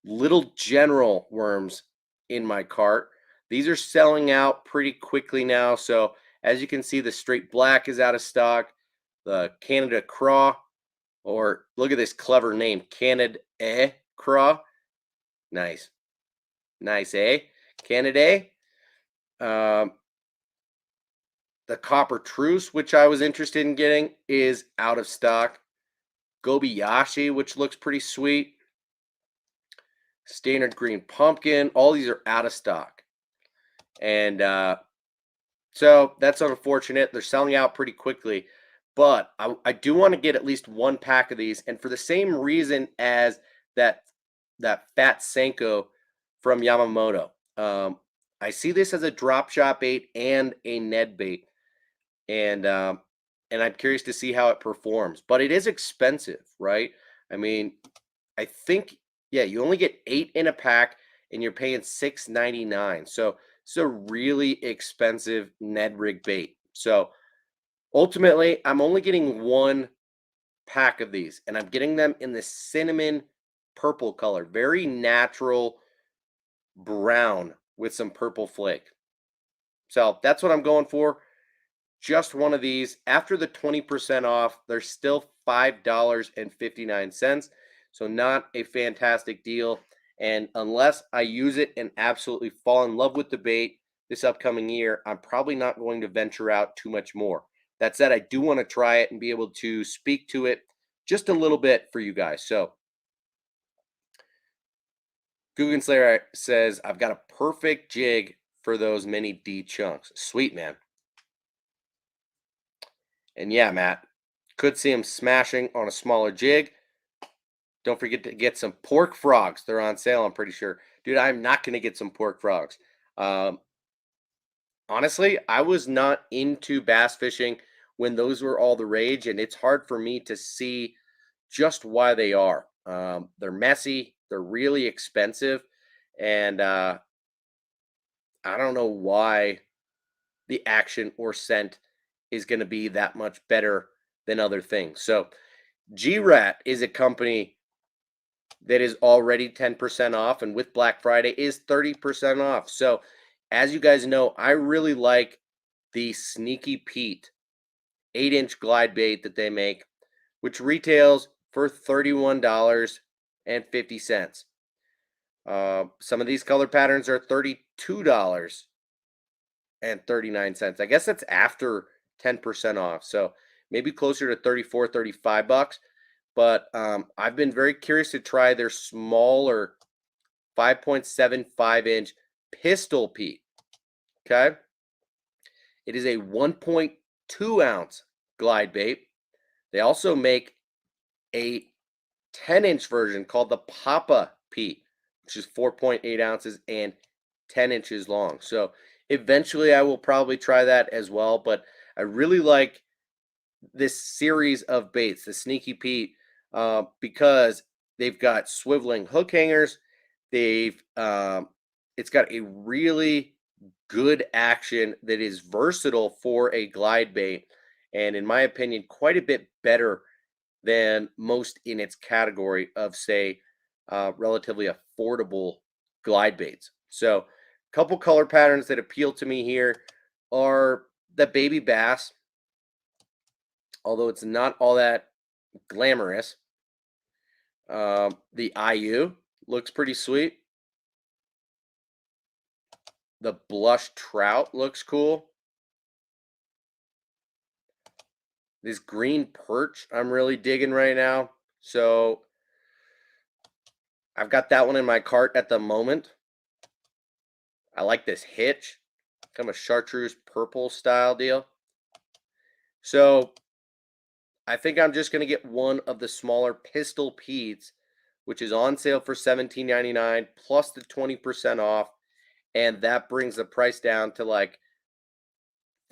Little General worms in my cart. These are selling out pretty quickly now. So as you can see, the straight black is out of stock. The Canada Craw, or look at this clever name, Canada Craw. Nice. Nice, eh? Canada. The Copper Truce, which I was interested in getting, is out of stock. Gobiyashi, which looks pretty sweet. Standard Green Pumpkin. All these are out of stock. And so that's unfortunate. They're selling out pretty quickly. But I do want to get at least 1 pack of these. And for the same reason as that Fat Senko from Yamamoto. I see this as a drop shot bait and a Ned bait. And I'm curious to see how it performs. But it is expensive, right? I mean, I think, yeah, you only get 8 in a pack and you're paying $6.99. So it's a really expensive Ned rig bait. So ultimately, I'm only getting 1 pack of these, and I'm getting them in the cinnamon purple color. Very natural brown with some purple flake. So that's what I'm going for. Just 1 of these. After the 20% off, they're still $5.59. So not a fantastic deal. And unless I use it and absolutely fall in love with the bait this upcoming year, I'm probably not going to venture out too much more. That said, I do want to try it and be able to speak to it just a little bit for you guys. So Guggen Slayer says, I've got a perfect jig for those mini D chunks. Sweet, man. And yeah, Matt, could see them smashing on a smaller jig. Don't forget to get some pork frogs. They're on sale, I'm pretty sure. Dude, I'm not going to get some pork frogs. Um, Honestly, I was not into bass fishing when those were all the rage, and it's hard for me to see just why they are. They're messy, they're really expensive, and I don't know why the action or scent is going to be that much better than other things. So, G Rat is a company that is already 10% off, and with Black Friday is 30% off. So, as you guys know, I really like the Sneaky Pete 8-inch glide bait that they make, which retails for $31.50. Some of these color patterns are $32.39. I guess that's after 10% off. So maybe closer to 34, 35 bucks. But I've been very curious to try their smaller 5.75-inch Pistol Pete. Okay. It is a 1.2 ounce glide bait. They also make a 10-inch version called the Papa Pete, which is 4.8 ounces and 10 inches long. So eventually I will probably try that as well. But I really like this series of baits, the Sneaky Pete, because they've got swiveling hook hangers. It's got a really good action that is versatile for a glide bait, and in my opinion, quite a bit better than most in its category of, say, relatively affordable glide baits. So, a couple color patterns that appeal to me here are the baby bass, although it's not all that glamorous. The IU looks pretty sweet. The blush trout looks cool. This green perch I'm really digging right now. So I've got that one in my cart at the moment. I like this hitch, kind of a chartreuse purple style deal. So I think I'm just going to get one of the smaller Pistol Petes, which is on sale for $17.99 plus the 20% off. And that brings the price down to like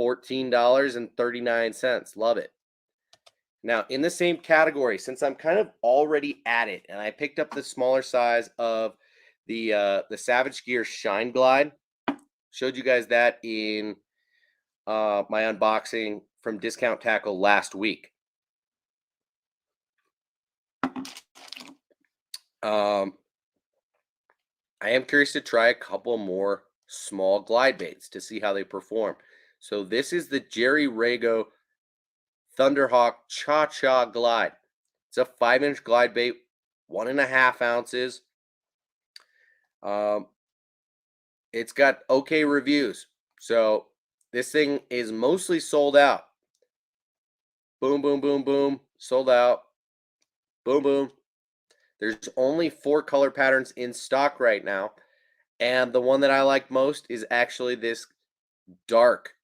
$14.39. Love it. Now, in the same category, since I'm kind of already at it, and I picked up the smaller size of the Savage Gear Shine Glide, showed you guys that in my unboxing from Discount Tackle last week. I am curious to try a couple more small glide baits to see how they perform. So this is the Jerry Rhaego Thunderhawk Cha-Cha Glide. It's a 5-inch glide bait, 1.5 ounces. It's got okay reviews. So this thing is mostly sold out. Boom, boom, boom, boom. Sold out. Boom, boom. There's only 4 color patterns in stock right now. And the one that I like most is actually this dark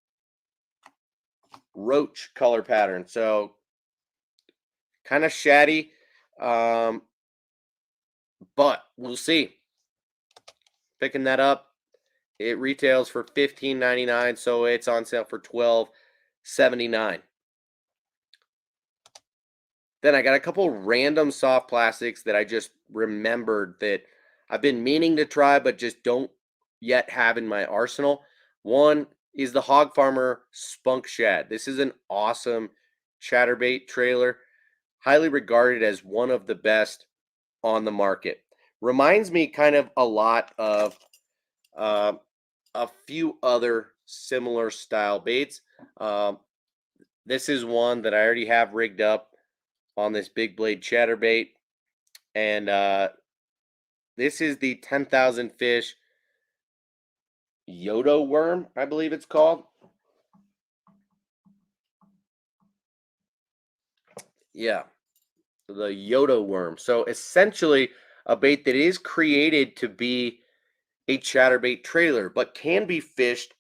roach color pattern. So kind of shaddy. But we'll see. Picking that up. It retails for $15.99, so it's on sale for $12.79. Then I got a couple random soft plastics that I just remembered that I've been meaning to try but just don't yet have in my arsenal. One is the Hog Farmer Spunk Shad. This is an awesome chatterbait trailer, highly regarded as one of the best on the market. Reminds me kind of a lot of a few other similar style baits. This is one that I already have rigged up on this big blade chatterbait, and this is the 10,000 fish Yodo worm, I believe it's called. Yeah, the Yodo worm. So essentially a bait that is created to be a chatterbait trailer, but can be fished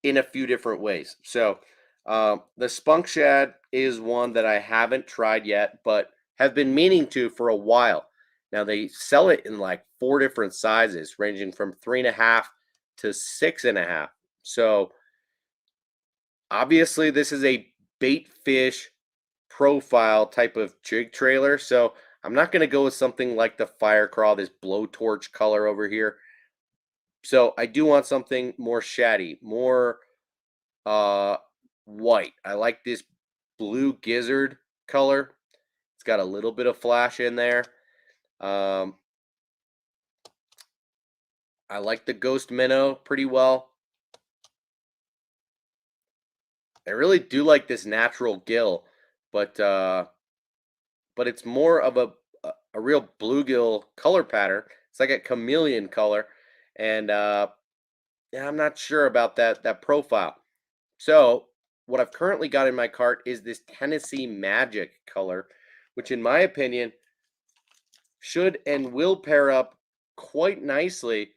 in a few different ways. So The Spunk Shad is one that I haven't tried yet, but have been meaning to for a while. Now they sell it in like 4 different sizes, ranging from 3.5 to 6.5. So obviously, this is a bait fish profile type of jig trailer. So I'm not going to go with something like the Fire Crawl, this blowtorch color over here. So I do want something more shaddy, more uh white. I like this blue gizzard color. It's got a little bit of flash in there. Um I like the ghost minnow pretty well. I really do like this natural gill, but it's more of a real bluegill color pattern. It's like a chameleon color, and yeah, I'm not sure about that profile. So what I've currently got in my cart is this Tennessee Magic color, which in my opinion should and will pair up quite nicely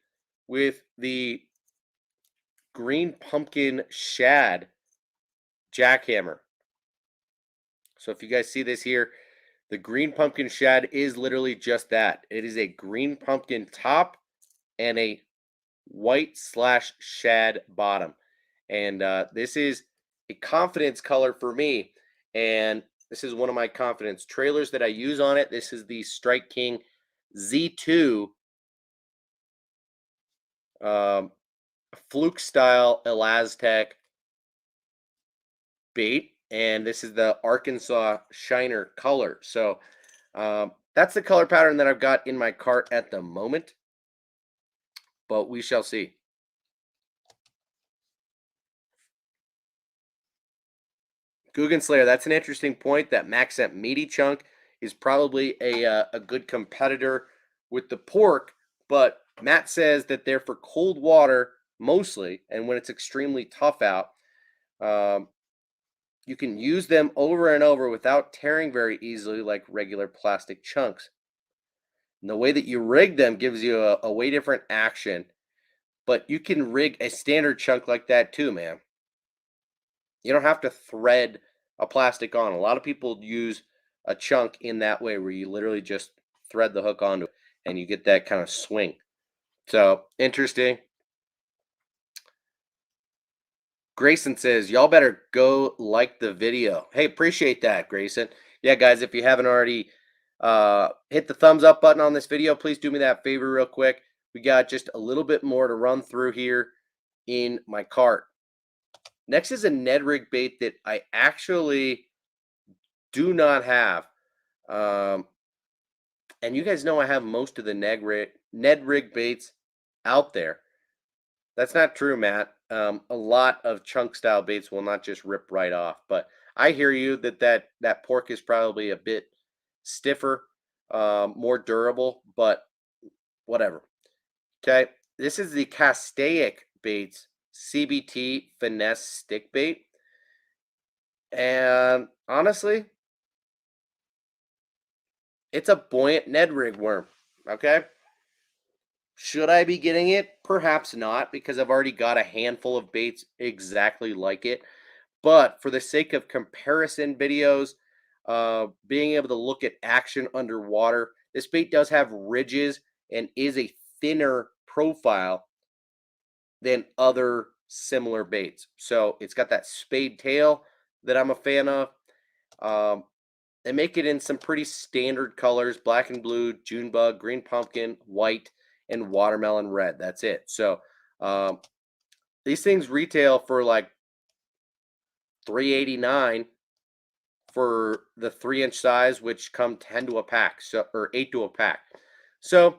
with the green pumpkin shad jackhammer. So if you guys see this here, the green pumpkin shad is literally just that. It is a green pumpkin top and a white slash shad bottom. And this is a confidence color for me. And this is one of my confidence trailers that I use on it. This is the Strike King Z2 um, fluke style Elaztec bait. And this is the Arkansas Shiner color. So that's the color pattern that I've got in my cart at the moment. But we shall see. Guggen Slayer, that's an interesting point. That Maxent Meaty Chunk is probably a good competitor with the pork, but Matt says that they're for cold water mostly, and when it's extremely tough out, um, you can use them over and over without tearing very easily like regular plastic chunks. And the way that you rig them gives you a way different action, but you can rig a standard chunk like that too, man. You don't have to thread a plastic on. A lot of people use a chunk in that way where you literally just thread the hook onto it and you get that kind of swing. So interesting. Grayson says, y'all better go like the video. Hey, appreciate that, Grayson. Yeah, guys, if you haven't already hit the thumbs up button on this video, please do me that favor real quick. We got just a little bit more to run through here in my cart. Next is a Ned rig bait that I actually do not have. And you guys know I have most of the Ned rig baits out there. That's not true, Matt. A lot of chunk style baits will not just rip right off. But I hear you that pork is probably a bit stiffer, more durable, but whatever. Okay, this is the Castaic baits CBT finesse stick bait. And honestly, it's a buoyant Ned rig worm. Okay. Should I be getting it? Perhaps not, because I've already got a handful of baits exactly like it. But for the sake of comparison videos, being able to look at action underwater, this bait does have ridges and is a thinner profile than other similar baits. So it's got that spade tail that I'm a fan of. Um, they make it in some pretty standard colors: black and blue, June bug, green pumpkin, white, and watermelon red. That's it. So these things retail for like $3.89 for the 3-inch size, which come 10 to a pack, so or 8 to a pack. So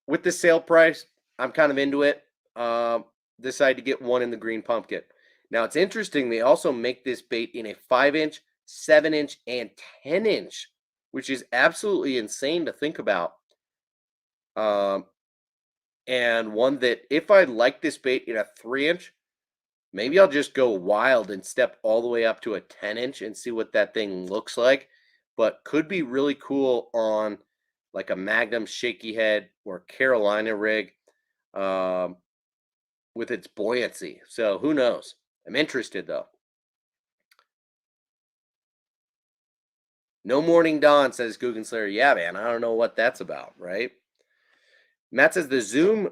with the sale price, I'm kind of into it. Decided to get one in the green pumpkin. Now it's interesting, they also make this bait in a 5-inch, 7-inch, and 10-inch, which is absolutely insane to think about. And one that if I like this bait in a 3-inch, maybe I'll just go wild and step all the way up to a 10-inch and see what that thing looks like. But could be really cool on like a Magnum shaky head or Carolina rig with its buoyancy. So who knows? I'm interested though. No Morning Dawn, says Guggen Slayer. Yeah, man, I don't know what that's about, right? Matt says the Zoom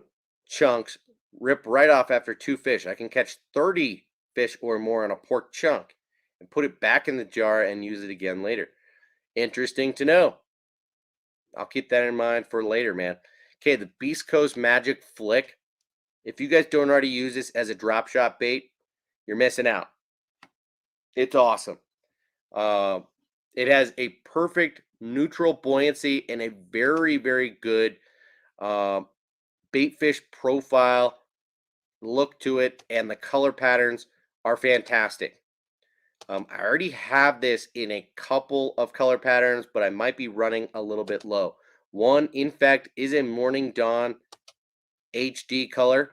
chunks rip right off after 2 fish. I can catch 30 fish or more on a pork chunk and put it back in the jar and use it again later. Interesting to know. I'll keep that in mind for later, man. Okay, the Beast Coast Magic Flick. If you guys don't already use this as a drop shot bait, you're missing out. It's awesome. It has a perfect neutral buoyancy and a very, very good bait fish profile look to it, and the color patterns are fantastic. I already have this in a couple of color patterns, but I might be running a little bit low. One, in fact, is a Morning Dawn HD color.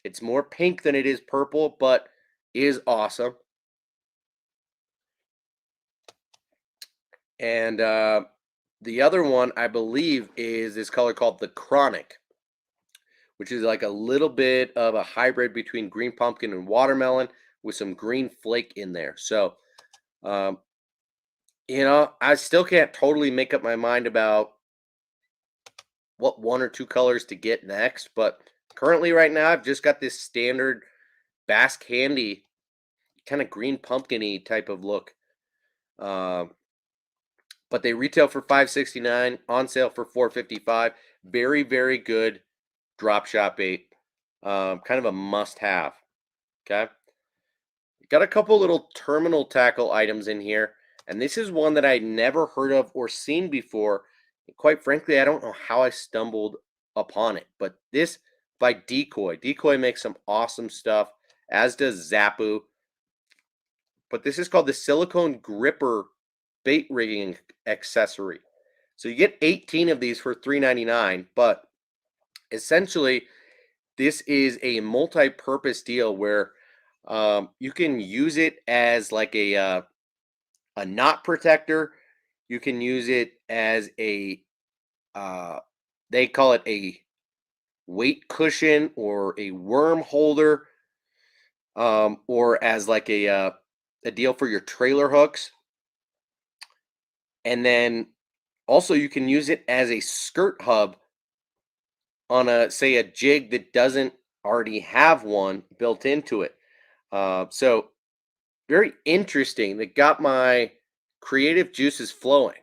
It's more pink than it is purple, but is awesome. And the other one, I believe, is this color called the Chronic, which is like a little bit of a hybrid between green pumpkin and watermelon with some green flake in there. So, I still can't totally make up my mind about what 1 or 2 colors to get next, but currently right now I've just got this standard Bass Candy kind of green pumpkin-y type of look. But they retail for $5.69, on sale for $4.55. Very, very good drop shot bait. Kind of a must-have. Okay. Got a couple little terminal tackle items in here, and this is one that I never heard of or seen before. Quite frankly, I don't know how I stumbled upon it, but this by Decoy. Decoy makes some awesome stuff, as does Zappu. But this is called the Silicone Gripper Bait Rigging Accessory. So you get 18 of these for $3.99, but essentially this is a multi-purpose deal where you can use it as like a knot protector. You can use it as a they call it a weight cushion or a worm holder, or as like a deal for your trailer hooks. And then also you can use it as a skirt hub on a jig that doesn't already have one built into it. So very interesting. That got my creative juices flowing,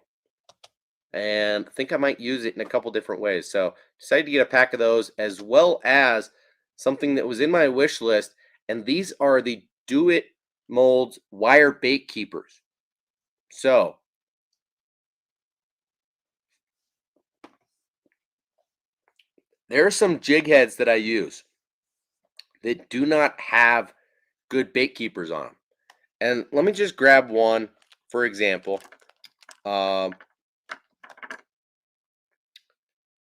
and I think I might use it in a couple different ways. So decided to get a pack of those, as well as something that was in my wish list, and these are the Do It Molds wire bait keepers. So there are some jig heads that I use that do not have good bait keepers on them. And let me just grab one, for example.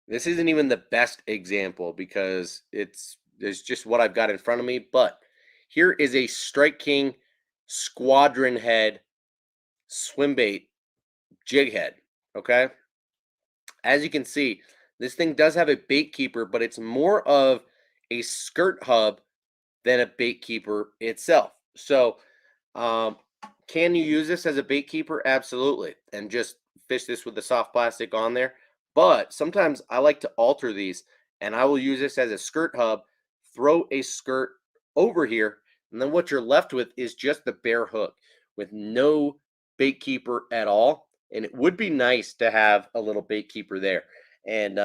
This isn't even the best example because it's just what I've got in front of me. But here is a Strike King Squadron Head swim bait jig head. Okay. As you can see, this thing does have a bait keeper, but it's more of a skirt hub than a bait keeper itself. So, can you use this as a bait keeper? Absolutely. And just fish this with the soft plastic on there. But sometimes I like to alter these, and I will use this as a skirt hub, throw a skirt over here, and then what you're left with is just the bare hook with no bait keeper at all. And it would be nice to have a little bait keeper there. And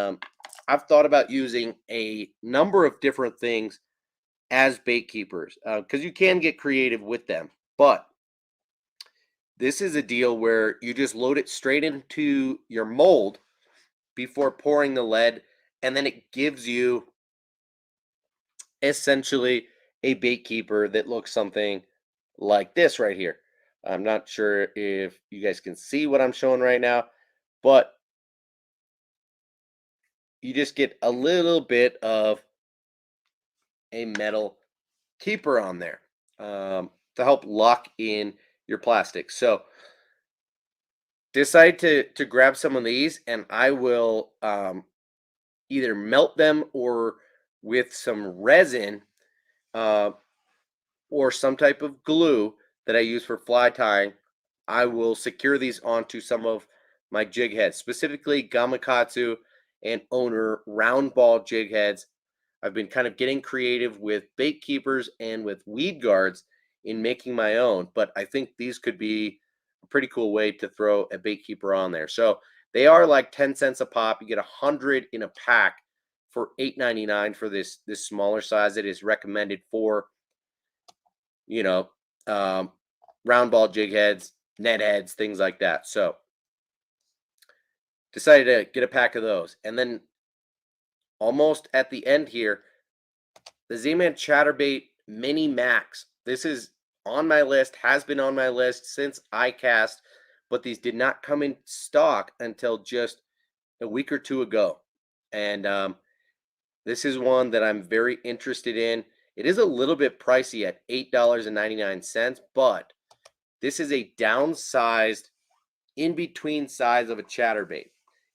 I've thought about using a number of different things as bait keepers, because you can get creative with them. But this is a deal where you just load it straight into your mold before pouring the lead, and then it gives you essentially a bait keeper that looks something like this right here. I'm not sure if you guys can see what I'm showing right now, but you just get a little bit of a metal keeper on there to help lock in your plastic. So decide to grab some of these, and I will either melt them or with some resin or some type of glue that I use for fly tying. I will secure these onto some of my jig heads, specifically Gamakatsu and Owner round ball jig heads. I've been kind of getting creative with bait keepers and with weed guards in making my own, but I think these could be a pretty cool way to throw a bait keeper on there. So they are like 10 cents a pop. You get 100 in a pack for $8.99 for this smaller size. It is recommended for, you know, round ball jig heads, net heads, things like that. So decided to get a pack of those. And then almost at the end here, the Z-Man Chatterbait Mini Max. This is on my list, has been on my list since I cast, but these did not come in stock until just a week or two ago. And this is one that I'm very interested in. It is a little bit pricey at $8.99, but this is a downsized, in-between size of a chatterbait.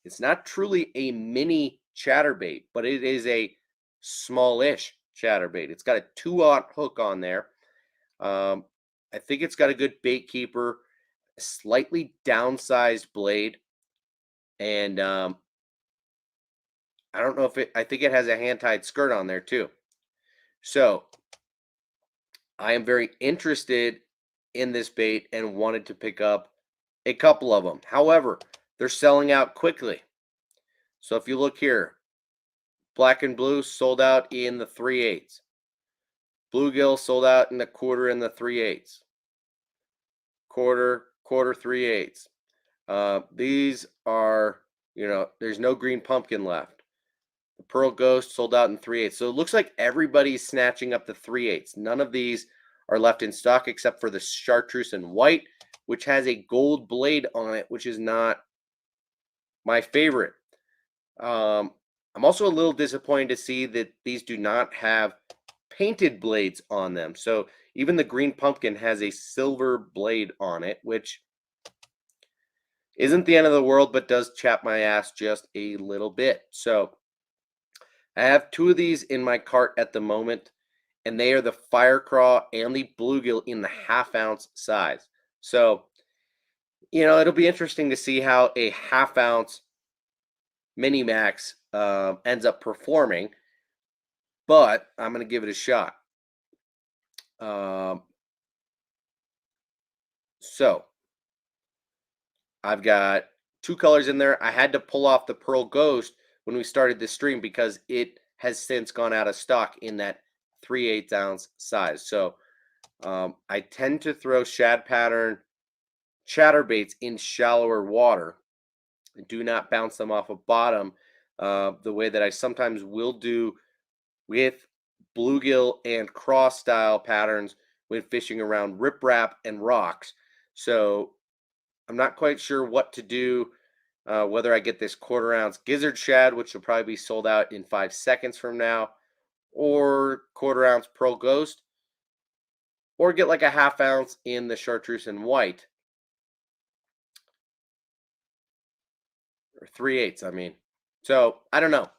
It's not truly a mini chatterbait, but it is a smallish chatterbait. It's got a 2/0 hook on there. I think it's got a good bait keeper, a slightly downsized blade, and I don't know if it, I think it has a hand-tied skirt on there too. So I am very interested in this bait and wanted to pick up a couple of them. However, they're selling out quickly. So if you look here, black and blue sold out in the 3/8. Bluegill sold out in the quarter and the 3/8. Quarter, 3/8. These are, there's no green pumpkin left. The Pearl Ghost sold out in 3/8. So it looks like everybody's snatching up the 3/8. None of these are left in stock except for the Chartreuse and White, which has a gold blade on it, which is not my favorite. I'm also a little disappointed to see that these do not have painted blades on them. So even the green pumpkin has a silver blade on it, which isn't the end of the world, but does chap my ass just a little bit. So I have two of these in my cart at the moment, and they are the Firecraw and the Bluegill in the 1/2 ounce size. So, it'll be interesting to see how a 1/2 ounce Mini Max ends up performing, but I'm going to give it a shot. So I've got two colors in there. I had to pull off the Pearl Ghost when we started this stream because it has since gone out of stock in that 3/8 ounce size. So I tend to throw shad pattern chatterbaits in shallower water. I do not bounce them off a bottom the way that I sometimes will do with bluegill and cross style patterns when fishing around riprap and rocks. So I'm not quite sure what to do, whether I get this 1/4 ounce gizzard shad, which will probably be sold out in 5 seconds from now, or 1/4 ounce Pearl Ghost, or get like a 1/2 ounce in the Chartreuse and White, or 3/8, I mean. So I don't know.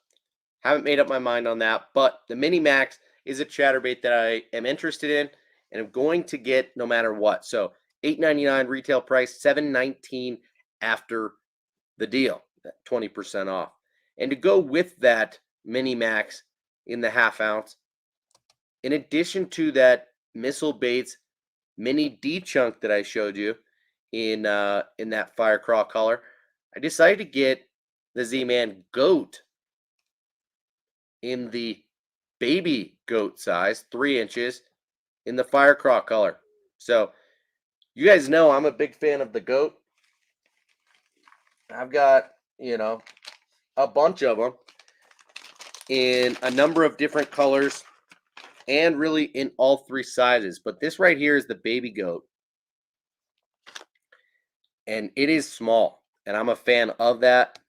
Haven't made up my mind on that, but the Mini Max is a chatterbait that I am interested in and I'm going to get no matter what. So $8.99 retail price, $7.19 after the deal, 20% off. And to go with that Mini Max in the 1/2 ounce, in addition to that Missile Baits Mini D chunk that I showed you in that Firecraw color, I decided to get the Z-Man Goat in the baby goat size, 3 inches, in the Firecraw color. So you guys know I'm a big fan of the goat. I've got, a bunch of them in a number of different colors and really in all 3 sizes. But this right here is the baby goat. And it is small. And I'm a fan of that.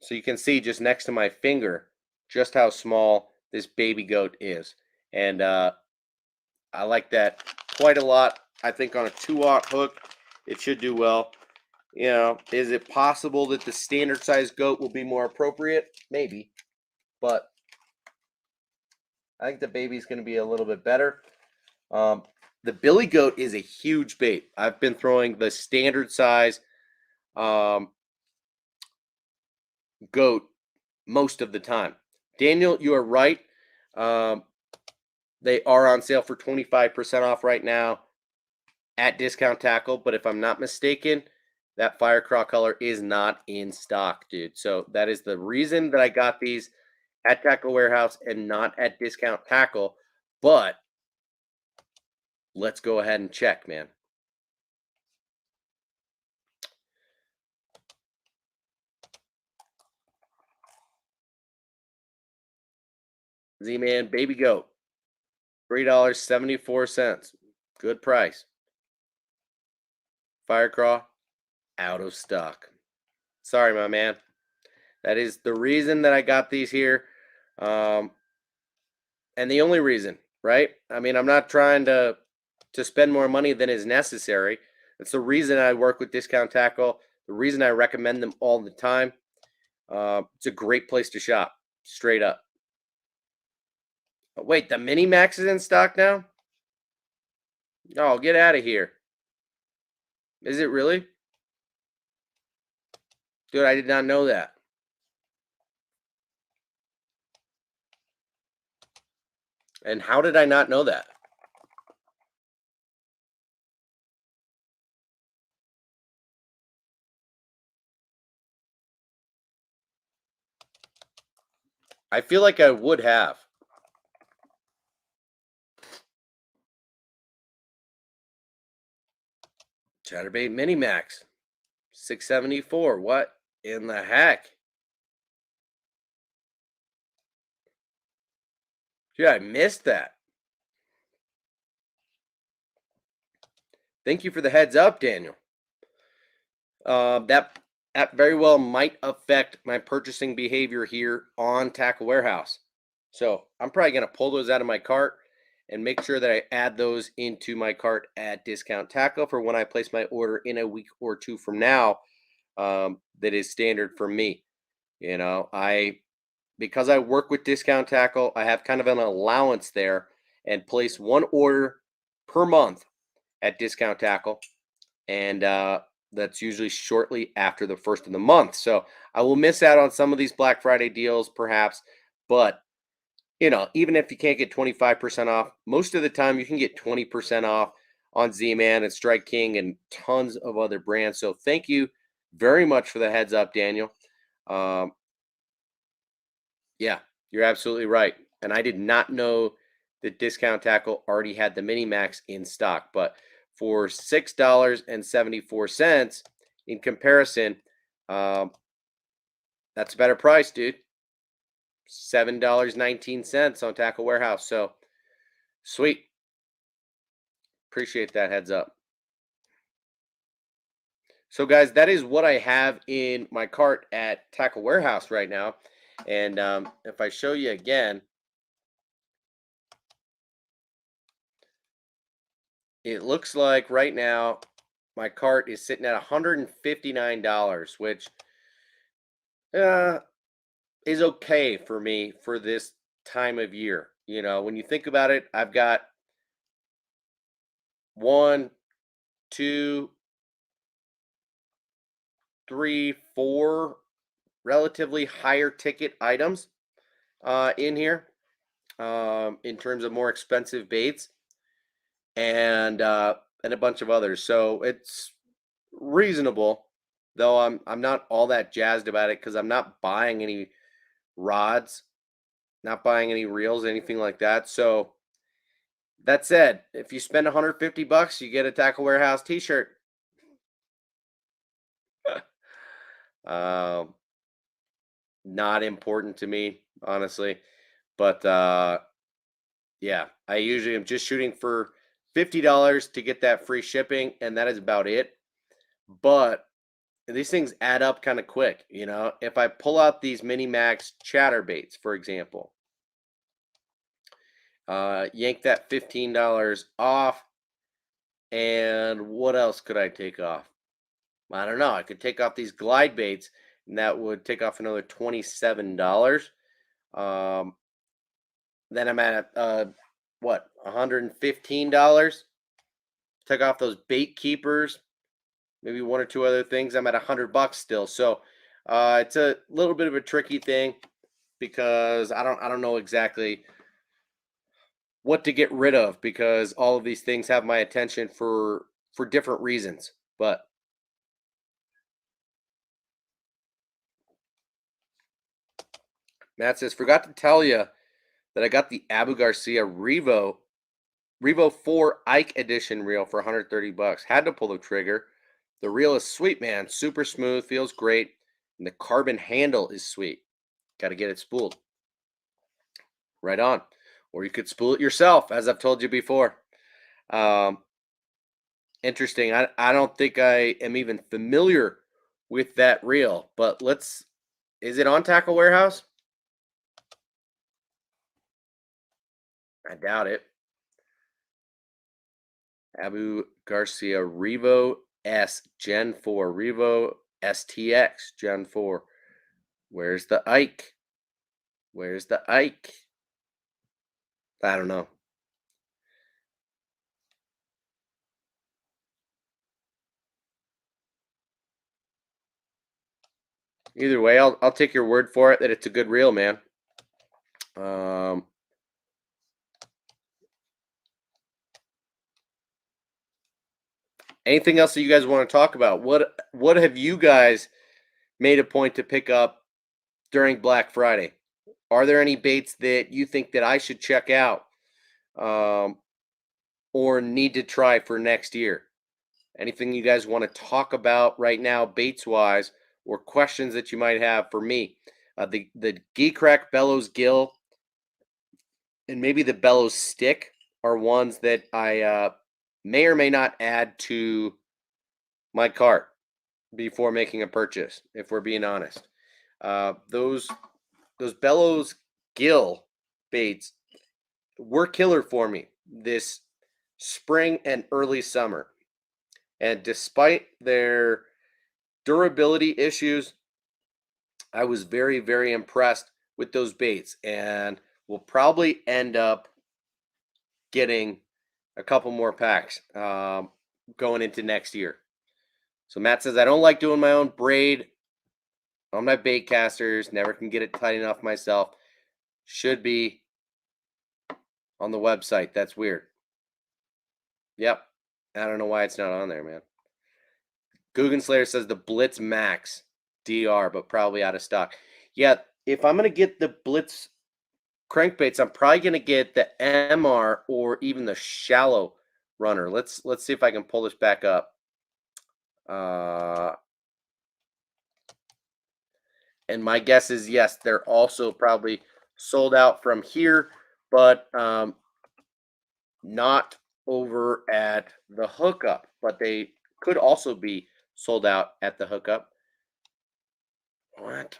So you can see just next to my finger just how small this baby goat is. And I like that quite a lot. I think on a 2/0 hook, it should do well. Is it possible that the standard size goat will be more appropriate? Maybe. But I think the baby's going to be a little bit better. The billy goat is a huge bait. I've been throwing the standard size goat most of the time. Daniel, you are right. They are on sale for 25% off right now at Discount Tackle, but if I'm not mistaken, that fire craw color is not in stock, dude. So that is the reason that I got these at Tackle Warehouse and not at Discount Tackle. But let's go ahead and check, man. Z-Man Baby Goat, $3.74. Good price. Fire craw, out of stock. Sorry, my man. That is the reason that I got these here. And the only reason, right? I mean, I'm not trying to spend more money than is necessary. That's the reason I work with Discount Tackle. The reason I recommend them all the time. It's a great place to shop, straight up. Oh, wait, the Mini Max is in stock now? Oh, get out of here. Is it really? Dude, I did not know that. And how did I not know that? I feel like I would have. Chatterbait Mini Max, $6.74. What in the heck? Dude, I missed that. Thank you for the heads up, Daniel. That very well might affect my purchasing behavior here on Tackle Warehouse. So I'm probably going to pull those out of my cart and make sure that I add those into my cart at Discount Tackle for when I place my order in a week or two from now. That is standard for me. You know, because I work with Discount Tackle, I have kind of an allowance there and place one order per month at Discount Tackle. And that's usually shortly after the first of the month. So I will miss out on some of these Black Friday deals, perhaps. But, you know, even if you can't get 25% off, most of the time you can get 20% off on Z-Man and Strike King and tons of other brands. So thank you very much for the heads up, Daniel. Yeah, you're absolutely right. And I did not know that Discount Tackle already had the Mini Max in stock. But for $6.74 in comparison, that's a better price, dude. $7.19 on Tackle Warehouse. So sweet. Appreciate that heads up. So, guys, that is what I have in my cart at Tackle Warehouse right now. And if I show you again, it looks like right now my cart is sitting at $159, which is okay for me for this time of year. You know, when you think about it, I've got 1, 2, 3, 4 relatively higher ticket items in here in terms of more expensive baits and a bunch of others. So it's reasonable, though I'm not all that jazzed about it because I'm not buying any rods, not buying any reels, anything like that. So that said, if you spend $150, you get a Tackle Warehouse t-shirt. Not important to me, honestly. But yeah, I usually am just shooting for $50 to get that free shipping, and that is about it. But these things add up kind of quick, you know. If I pull out these Mini Max Chatterbaits, for example, yank that $15 off, and what else could I take off? I don't know. I could take off these glide baits, and that would take off another $27. Then I'm at what, $115. Took off those bait keepers, maybe one or two other things. I'm at $100 still. So it's a little bit of a tricky thing because I don't know exactly what to get rid of because all of these things have my attention for different reasons. But Matt says, forgot to tell you that I got the Abu Garcia Revo 4 Ike edition reel for $130. Had to pull the trigger. The reel is sweet, man. Super smooth, feels great. And the carbon handle is sweet. Got to get it spooled. Right on. Or you could spool it yourself, as I've told you before. Interesting. I don't think I am even familiar with that reel, but is it on Tackle Warehouse? I doubt it. Abu Garcia Revo S Gen 4. Revo STX Gen 4. Where's the Ike? Where's the Ike? I don't know. Either way, I'll take your word for it that it's a good reel, man. Anything else that you guys want to talk about? What have you guys made a point to pick up during Black Friday? Are there any baits that you think that I should check out or need to try for next year? Anything you guys want to talk about right now, baits wise, or questions that you might have for me? The Geek Crack Bellows Gill and maybe the Bellows Stick are ones that I may or may not add to my cart before making a purchase, if we're being honest. Those Bellows Gill baits were killer for me this spring and early summer. And despite their durability issues, I was very, very impressed with those baits and will probably end up getting a couple more packs going into next year. So Matt says, I don't like doing my own braid on my bait casters. Never can get it tight enough myself. Should be on the website. That's weird. Yep. I don't know why it's not on there, man. Guggen Slayer says the Blitz Max DR, but probably out of stock. Yeah, if I'm going to get the Blitz crankbaits, I'm probably going to get the MR or even the shallow runner. Let's see if I can pull this back up. And my guess is yes, they're also probably sold out from here, but not over at the hookup. But they could also be sold out at the hookup. What?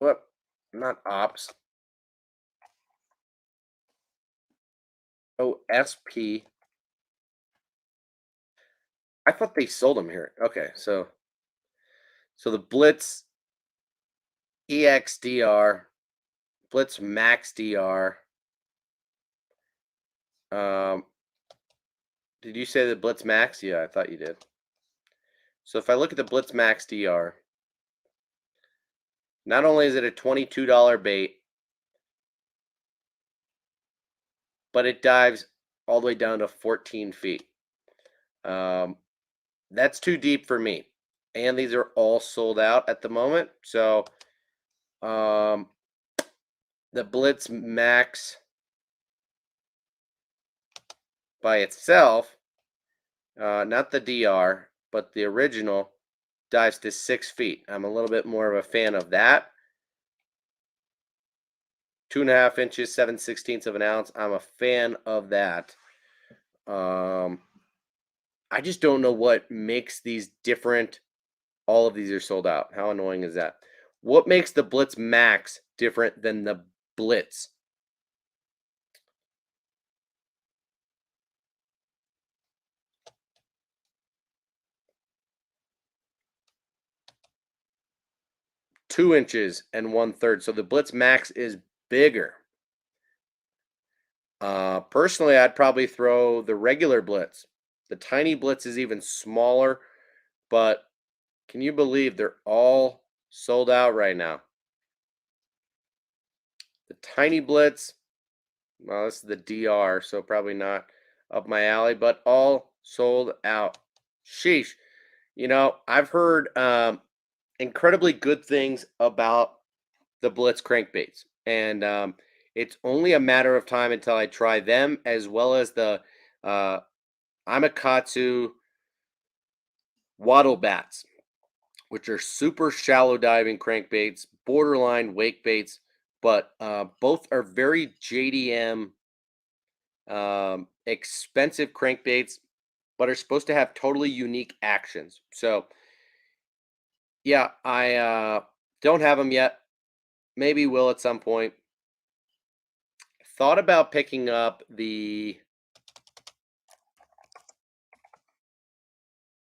What? Not ops. Oh, SP. I thought they sold them here. Okay, so the Blitz EXDR, Blitz Max DR. Did you say the Blitz Max? Yeah, I thought you did. So if I look at the Blitz Max DR, not only is it a $22 bait, but it dives all the way down to 14 feet. That's too deep for me. And these are all sold out at the moment. So the Blitz Max by itself, not the DR, but the original, dives to 6 feet. I'm a little bit more of a fan of that. 2.5 inches, 7/16 of an ounce. I'm a fan of that. I just don't know what makes these different. All of these are sold out. How annoying is that? What makes the Blitz Max different than the Blitz? Two inches and 1/3. So the Blitz Max is bigger. Personally, I'd probably throw the regular Blitz. The tiny Blitz is even smaller, but can you believe they're all sold out right now? The tiny Blitz, well, this is the DR, so probably not up my alley, but all sold out. Sheesh. You know, I've heard incredibly good things about the Blitz crankbaits, and it's only a matter of time until I try them as well as the uh, Amakatsu waddle bats, which are super shallow diving crankbaits, borderline wake baits, but both are very JDM expensive crankbaits, but are supposed to have totally unique actions. So, yeah, I don't have them yet. Maybe will at some point. Thought about picking up the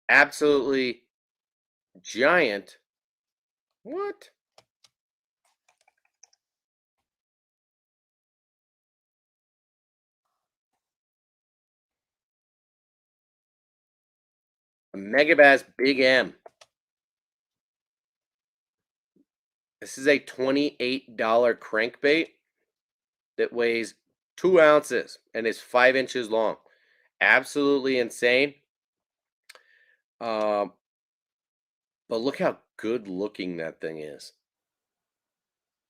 absolutely giant. What? A Megabass Big M. This is a $28 crankbait that weighs 2 ounces and is 5 inches long. Absolutely insane. Um, but look how good looking that thing is.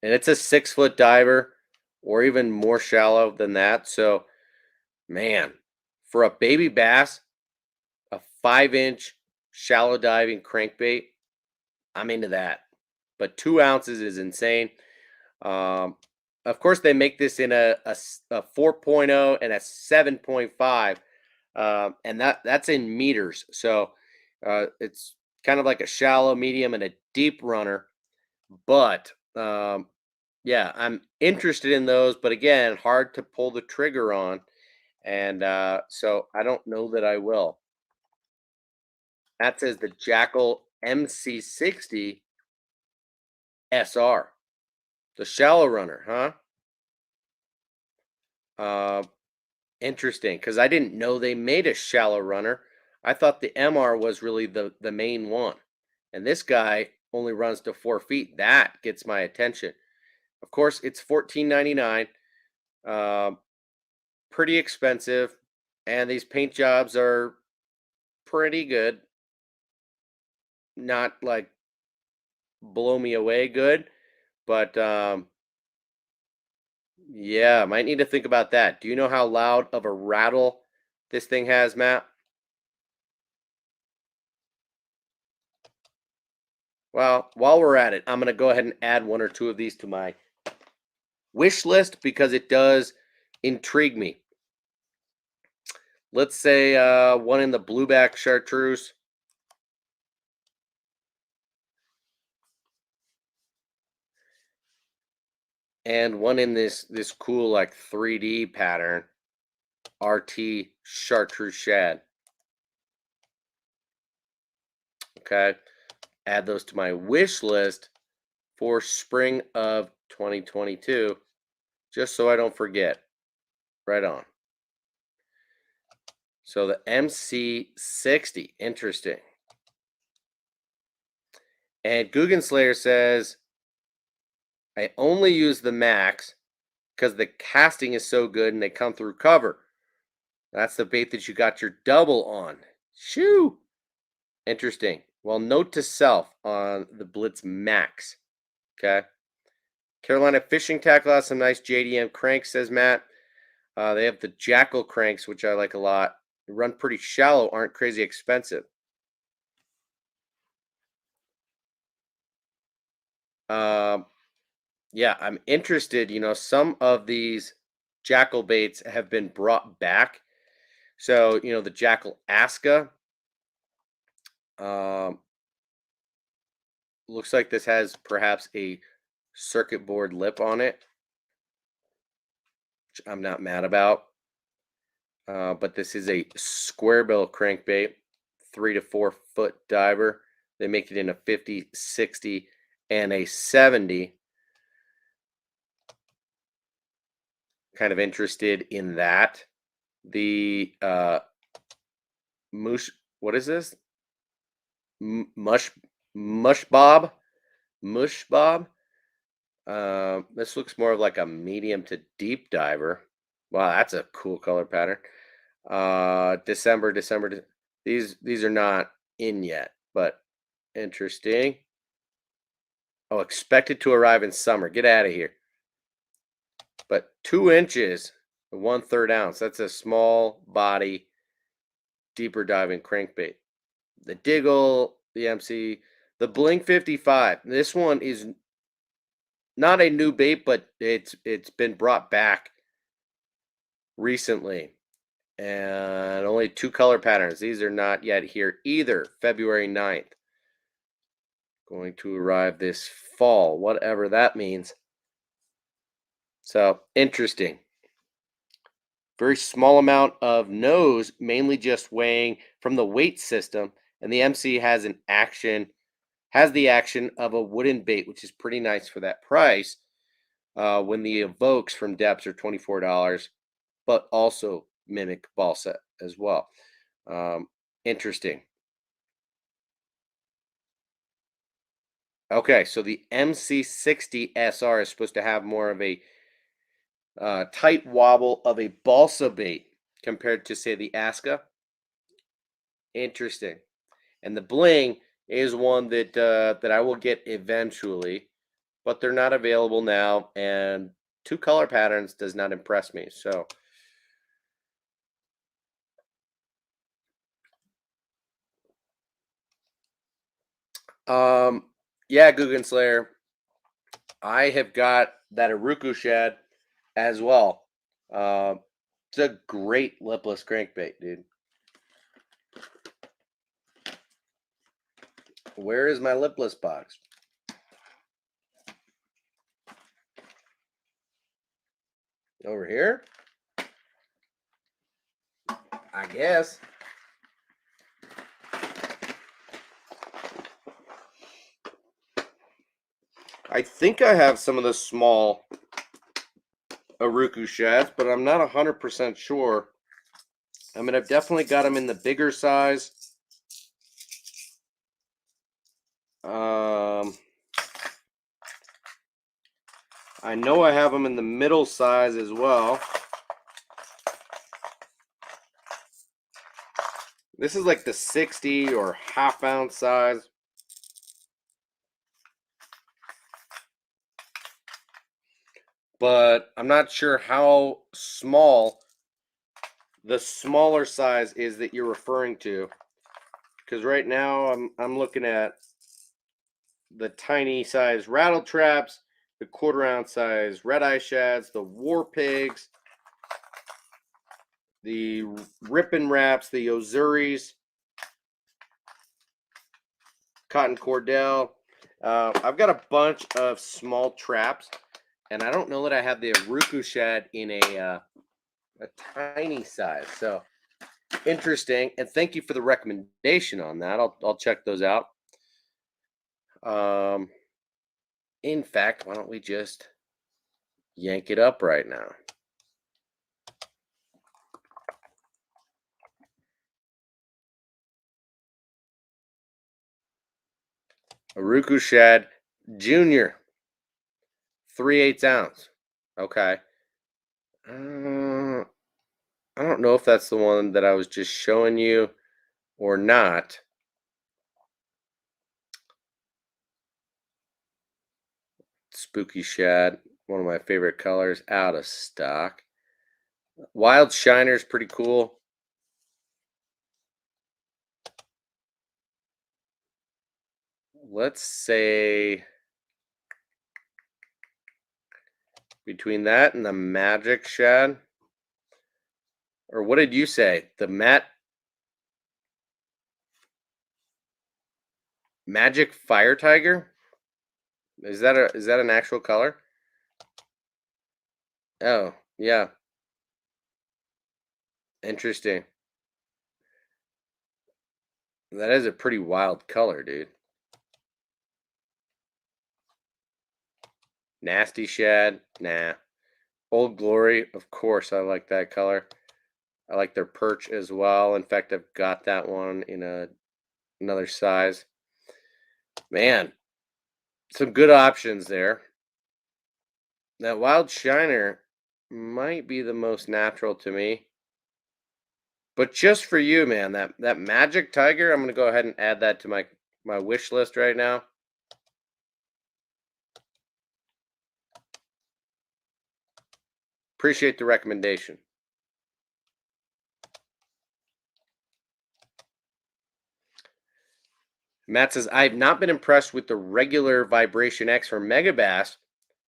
And it's a 6 foot diver or even more shallow than that. So, man, for a baby bass, a 5 inch shallow diving crankbait, I'm into that. But 2 ounces is insane. Um, of course, they make this in a 4.0 and a 7.5, and that's in meters. So it's kind of like a shallow, medium, and a deep runner. But yeah, I'm interested in those. But again, hard to pull the trigger on, and so I don't know that I will. That says the Jackal MC60 SR, the shallow runner, huh? Uh, Interesting, because I didn't know they made a shallow runner. I thought the MR was really the main one, and this guy only runs to 4 feet. That gets my attention. Of course, it's $14.99. Um, Pretty expensive, and these paint jobs are pretty good. Not like blow me away good, but yeah, might need to think about that. Do you know how loud of a rattle this thing has, Matt? Well, while we're at it, I'm going to go ahead and add one or two of these to my wish list because it does intrigue me. Let's say one in the blueback chartreuse. And one in this cool like 3D pattern, RT chartreuse shad. Okay, add those to my wish list for spring of 2022, just so I don't forget. Right on. So the MC60, interesting. And Guggen Slayer says, I only use the max because the casting is so good and they come through cover. That's the bait that you got your double on. Shoo! Interesting. Well, note to self on the Blitz Max. Okay. Carolina Fishing Tackle has some nice JDM cranks, says Matt. They have the Jackal Cranks, which I like a lot. They run pretty shallow, aren't crazy expensive. Yeah, I'm interested. You know, some of these Jackal baits have been brought back. So, you know, the Jackal Aska. Um, Looks like this has perhaps a circuit board lip on it, which I'm not mad about. But this is a square bill crankbait, 3 to 4 foot diver. They make it in a 50, 60, and a 70. kind of interested in that. The mush, what is this? Mush bob, mush bob. This looks more of like a medium to deep diver. Wow, that's a cool color pattern. December. These are not in yet, but interesting. Oh, expected to arrive in summer. Get out of here. But 2 inches, 1/3 ounce. That's a small body, deeper diving crankbait. The Diggle, the MC, the Blink 55. This one is not a new bait, but it's been brought back recently. And only 2 color patterns. These are not yet here either. February 9th. Going to arrive this fall, whatever that means. So, interesting. Very small amount of nose, mainly just weighing from the weight system. And the MC has the action of a wooden bait, which is pretty nice for that price. When the evokes from depths are $24, but also mimic ball set as well. Interesting. Okay, so the MC60 SR is supposed to have more of a tight wobble of a balsa bait compared to, say, the Aska. Interesting. And the Bling is one that I will get eventually, but they're not available now, and 2 color patterns does not impress me. So yeah, Guggen Slayer. I have got that Uruku Shad as well. It's a great lipless crankbait, dude. Where is my lipless box? Over here? I guess. I think I have some of the small Uruku Shads, but I'm not 100% sure. I mean, I've definitely got them in the bigger size. I know I have them in the middle size as well. This is like the 60 or half ounce size. But I'm not sure how small the smaller size is that you're referring to. Because right now I'm looking at the tiny size rattle traps, the 1/4 ounce size red eye shads, the war pigs, the rippin' wraps, the Ozuris, cotton cordell. I've got a bunch of small traps, and I don't know that I have the Uruku Shad in a tiny size. So interesting, and thank you for the recommendation on that. I'll check those out. In fact, why don't we just yank it up right now? Uruku Shad Junior, 3/8 ounce. Okay. I don't know if that's the one that I was just showing you or not. Spooky Shad, one of my favorite colors, out of stock. Wild Shiner is pretty cool. Let's say between that and the Magic Shad, or what did you say? The Magic Fire Tiger? Is that an actual color? Oh, yeah. Interesting. That is a pretty wild color, dude. Nasty Shad? Nah. Old Glory, of course, I like that color. I like their perch as well. In fact, I've got that one in another size. Man, some good options there. That Wild Shiner might be the most natural to me. But just for you, man, that Magic Tiger, I'm gonna go ahead and add that to my wish list right now. Appreciate the recommendation. Matt says, I've not been impressed with the regular Vibration X from Megabass.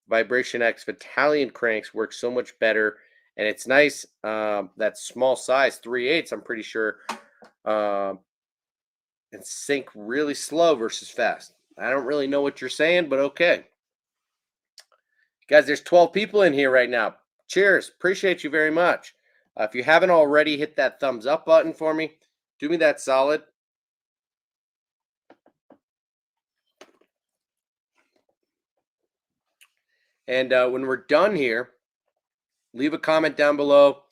Vibration X Battalion cranks work so much better. And it's nice that small size, 3/8, I'm pretty sure, and sink really slow versus fast. I don't really know what you're saying, but okay. Guys, there's 12 people in here right now. Cheers. Appreciate you very much. If you haven't already, hit that thumbs up button for me. Do me that solid. And when we're done here, leave a comment down below.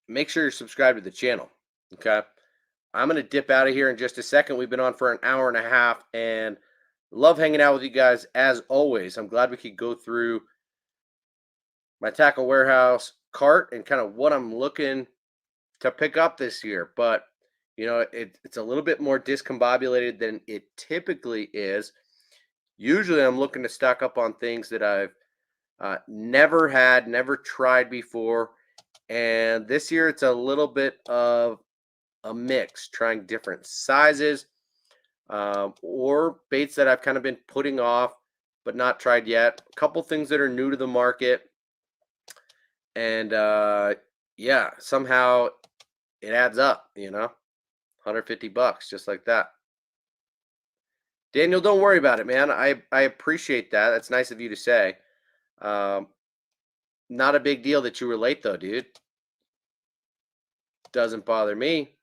Make sure you're subscribed to the channel. Okay. I'm going to dip out of here in just a second. We've been on for an hour and a half and love hanging out with you guys as always. I'm glad we could go through my tackle warehouse cart and kind of what I'm looking to pick up this year. But, you know, it's a little bit more discombobulated than it typically is. Usually I'm looking to stock up on things that I've never had, never tried before. And this year it's a little bit of a mix, trying different sizes or baits that I've kind of been putting off but not tried yet. A couple things that are new to the market. And yeah, somehow it adds up, you know, $150 just like that. Daniel, don't worry about it, man. I appreciate that. That's nice of you to say. Not a big deal that you were late, though, dude. Doesn't bother me,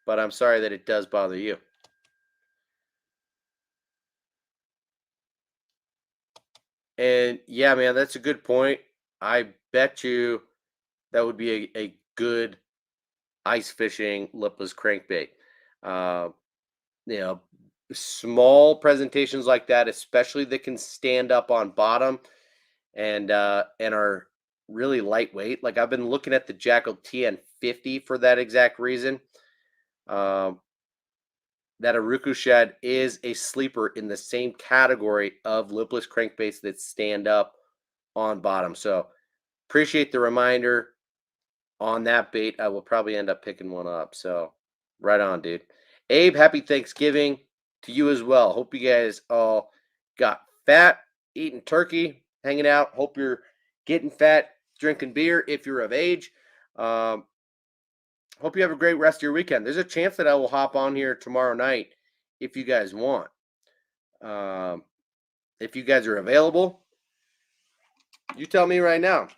but I'm sorry that it does bother you. And yeah, man, that's a good point. I bet you that would be a good ice fishing lipless crankbait. You know, small presentations like that, especially that can stand up on bottom and are really lightweight. Like I've been looking at the Jackal TN50 for that exact reason. That Aruku Shad is a sleeper in the same category of lipless crankbaits that stand up on bottom. So appreciate the reminder on that bait. I will probably end up picking one up. So right on, dude. Abe, happy Thanksgiving to you as well. Hope you guys all got fat, eating turkey, hanging out. Hope you're getting fat, drinking beer if you're of age. Hope you have a great rest of your weekend. There's a chance that I will hop on here tomorrow night if you guys want. If you guys are available, you tell me right now.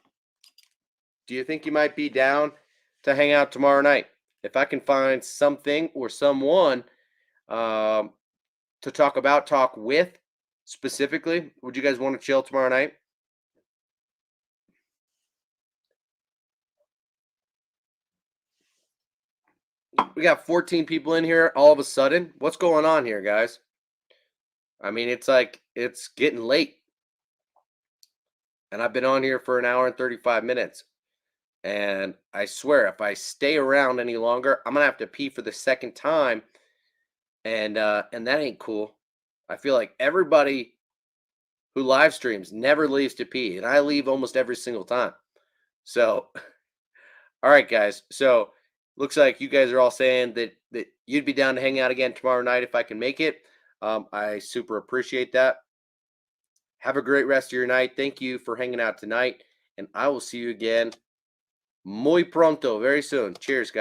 Do you think you might be down to hang out tomorrow night? If I can find something or someone to talk with specifically, would you guys want to chill tomorrow night? We got 14 people in here all of a sudden. What's going on here, guys? I mean, it's like it's getting late. And I've been on here for an hour and 35 minutes. And I swear, if I stay around any longer, I'm gonna have to pee for the second time. And that ain't cool. I feel like everybody who live streams never leaves to pee, and I leave almost every single time. So, all right, guys. So looks like you guys are all saying that you'd be down to hang out again tomorrow night if I can make it. I super appreciate that. Have a great rest of your night. Thank you for hanging out tonight, and I will see you again muy pronto, very soon. Cheers, guys.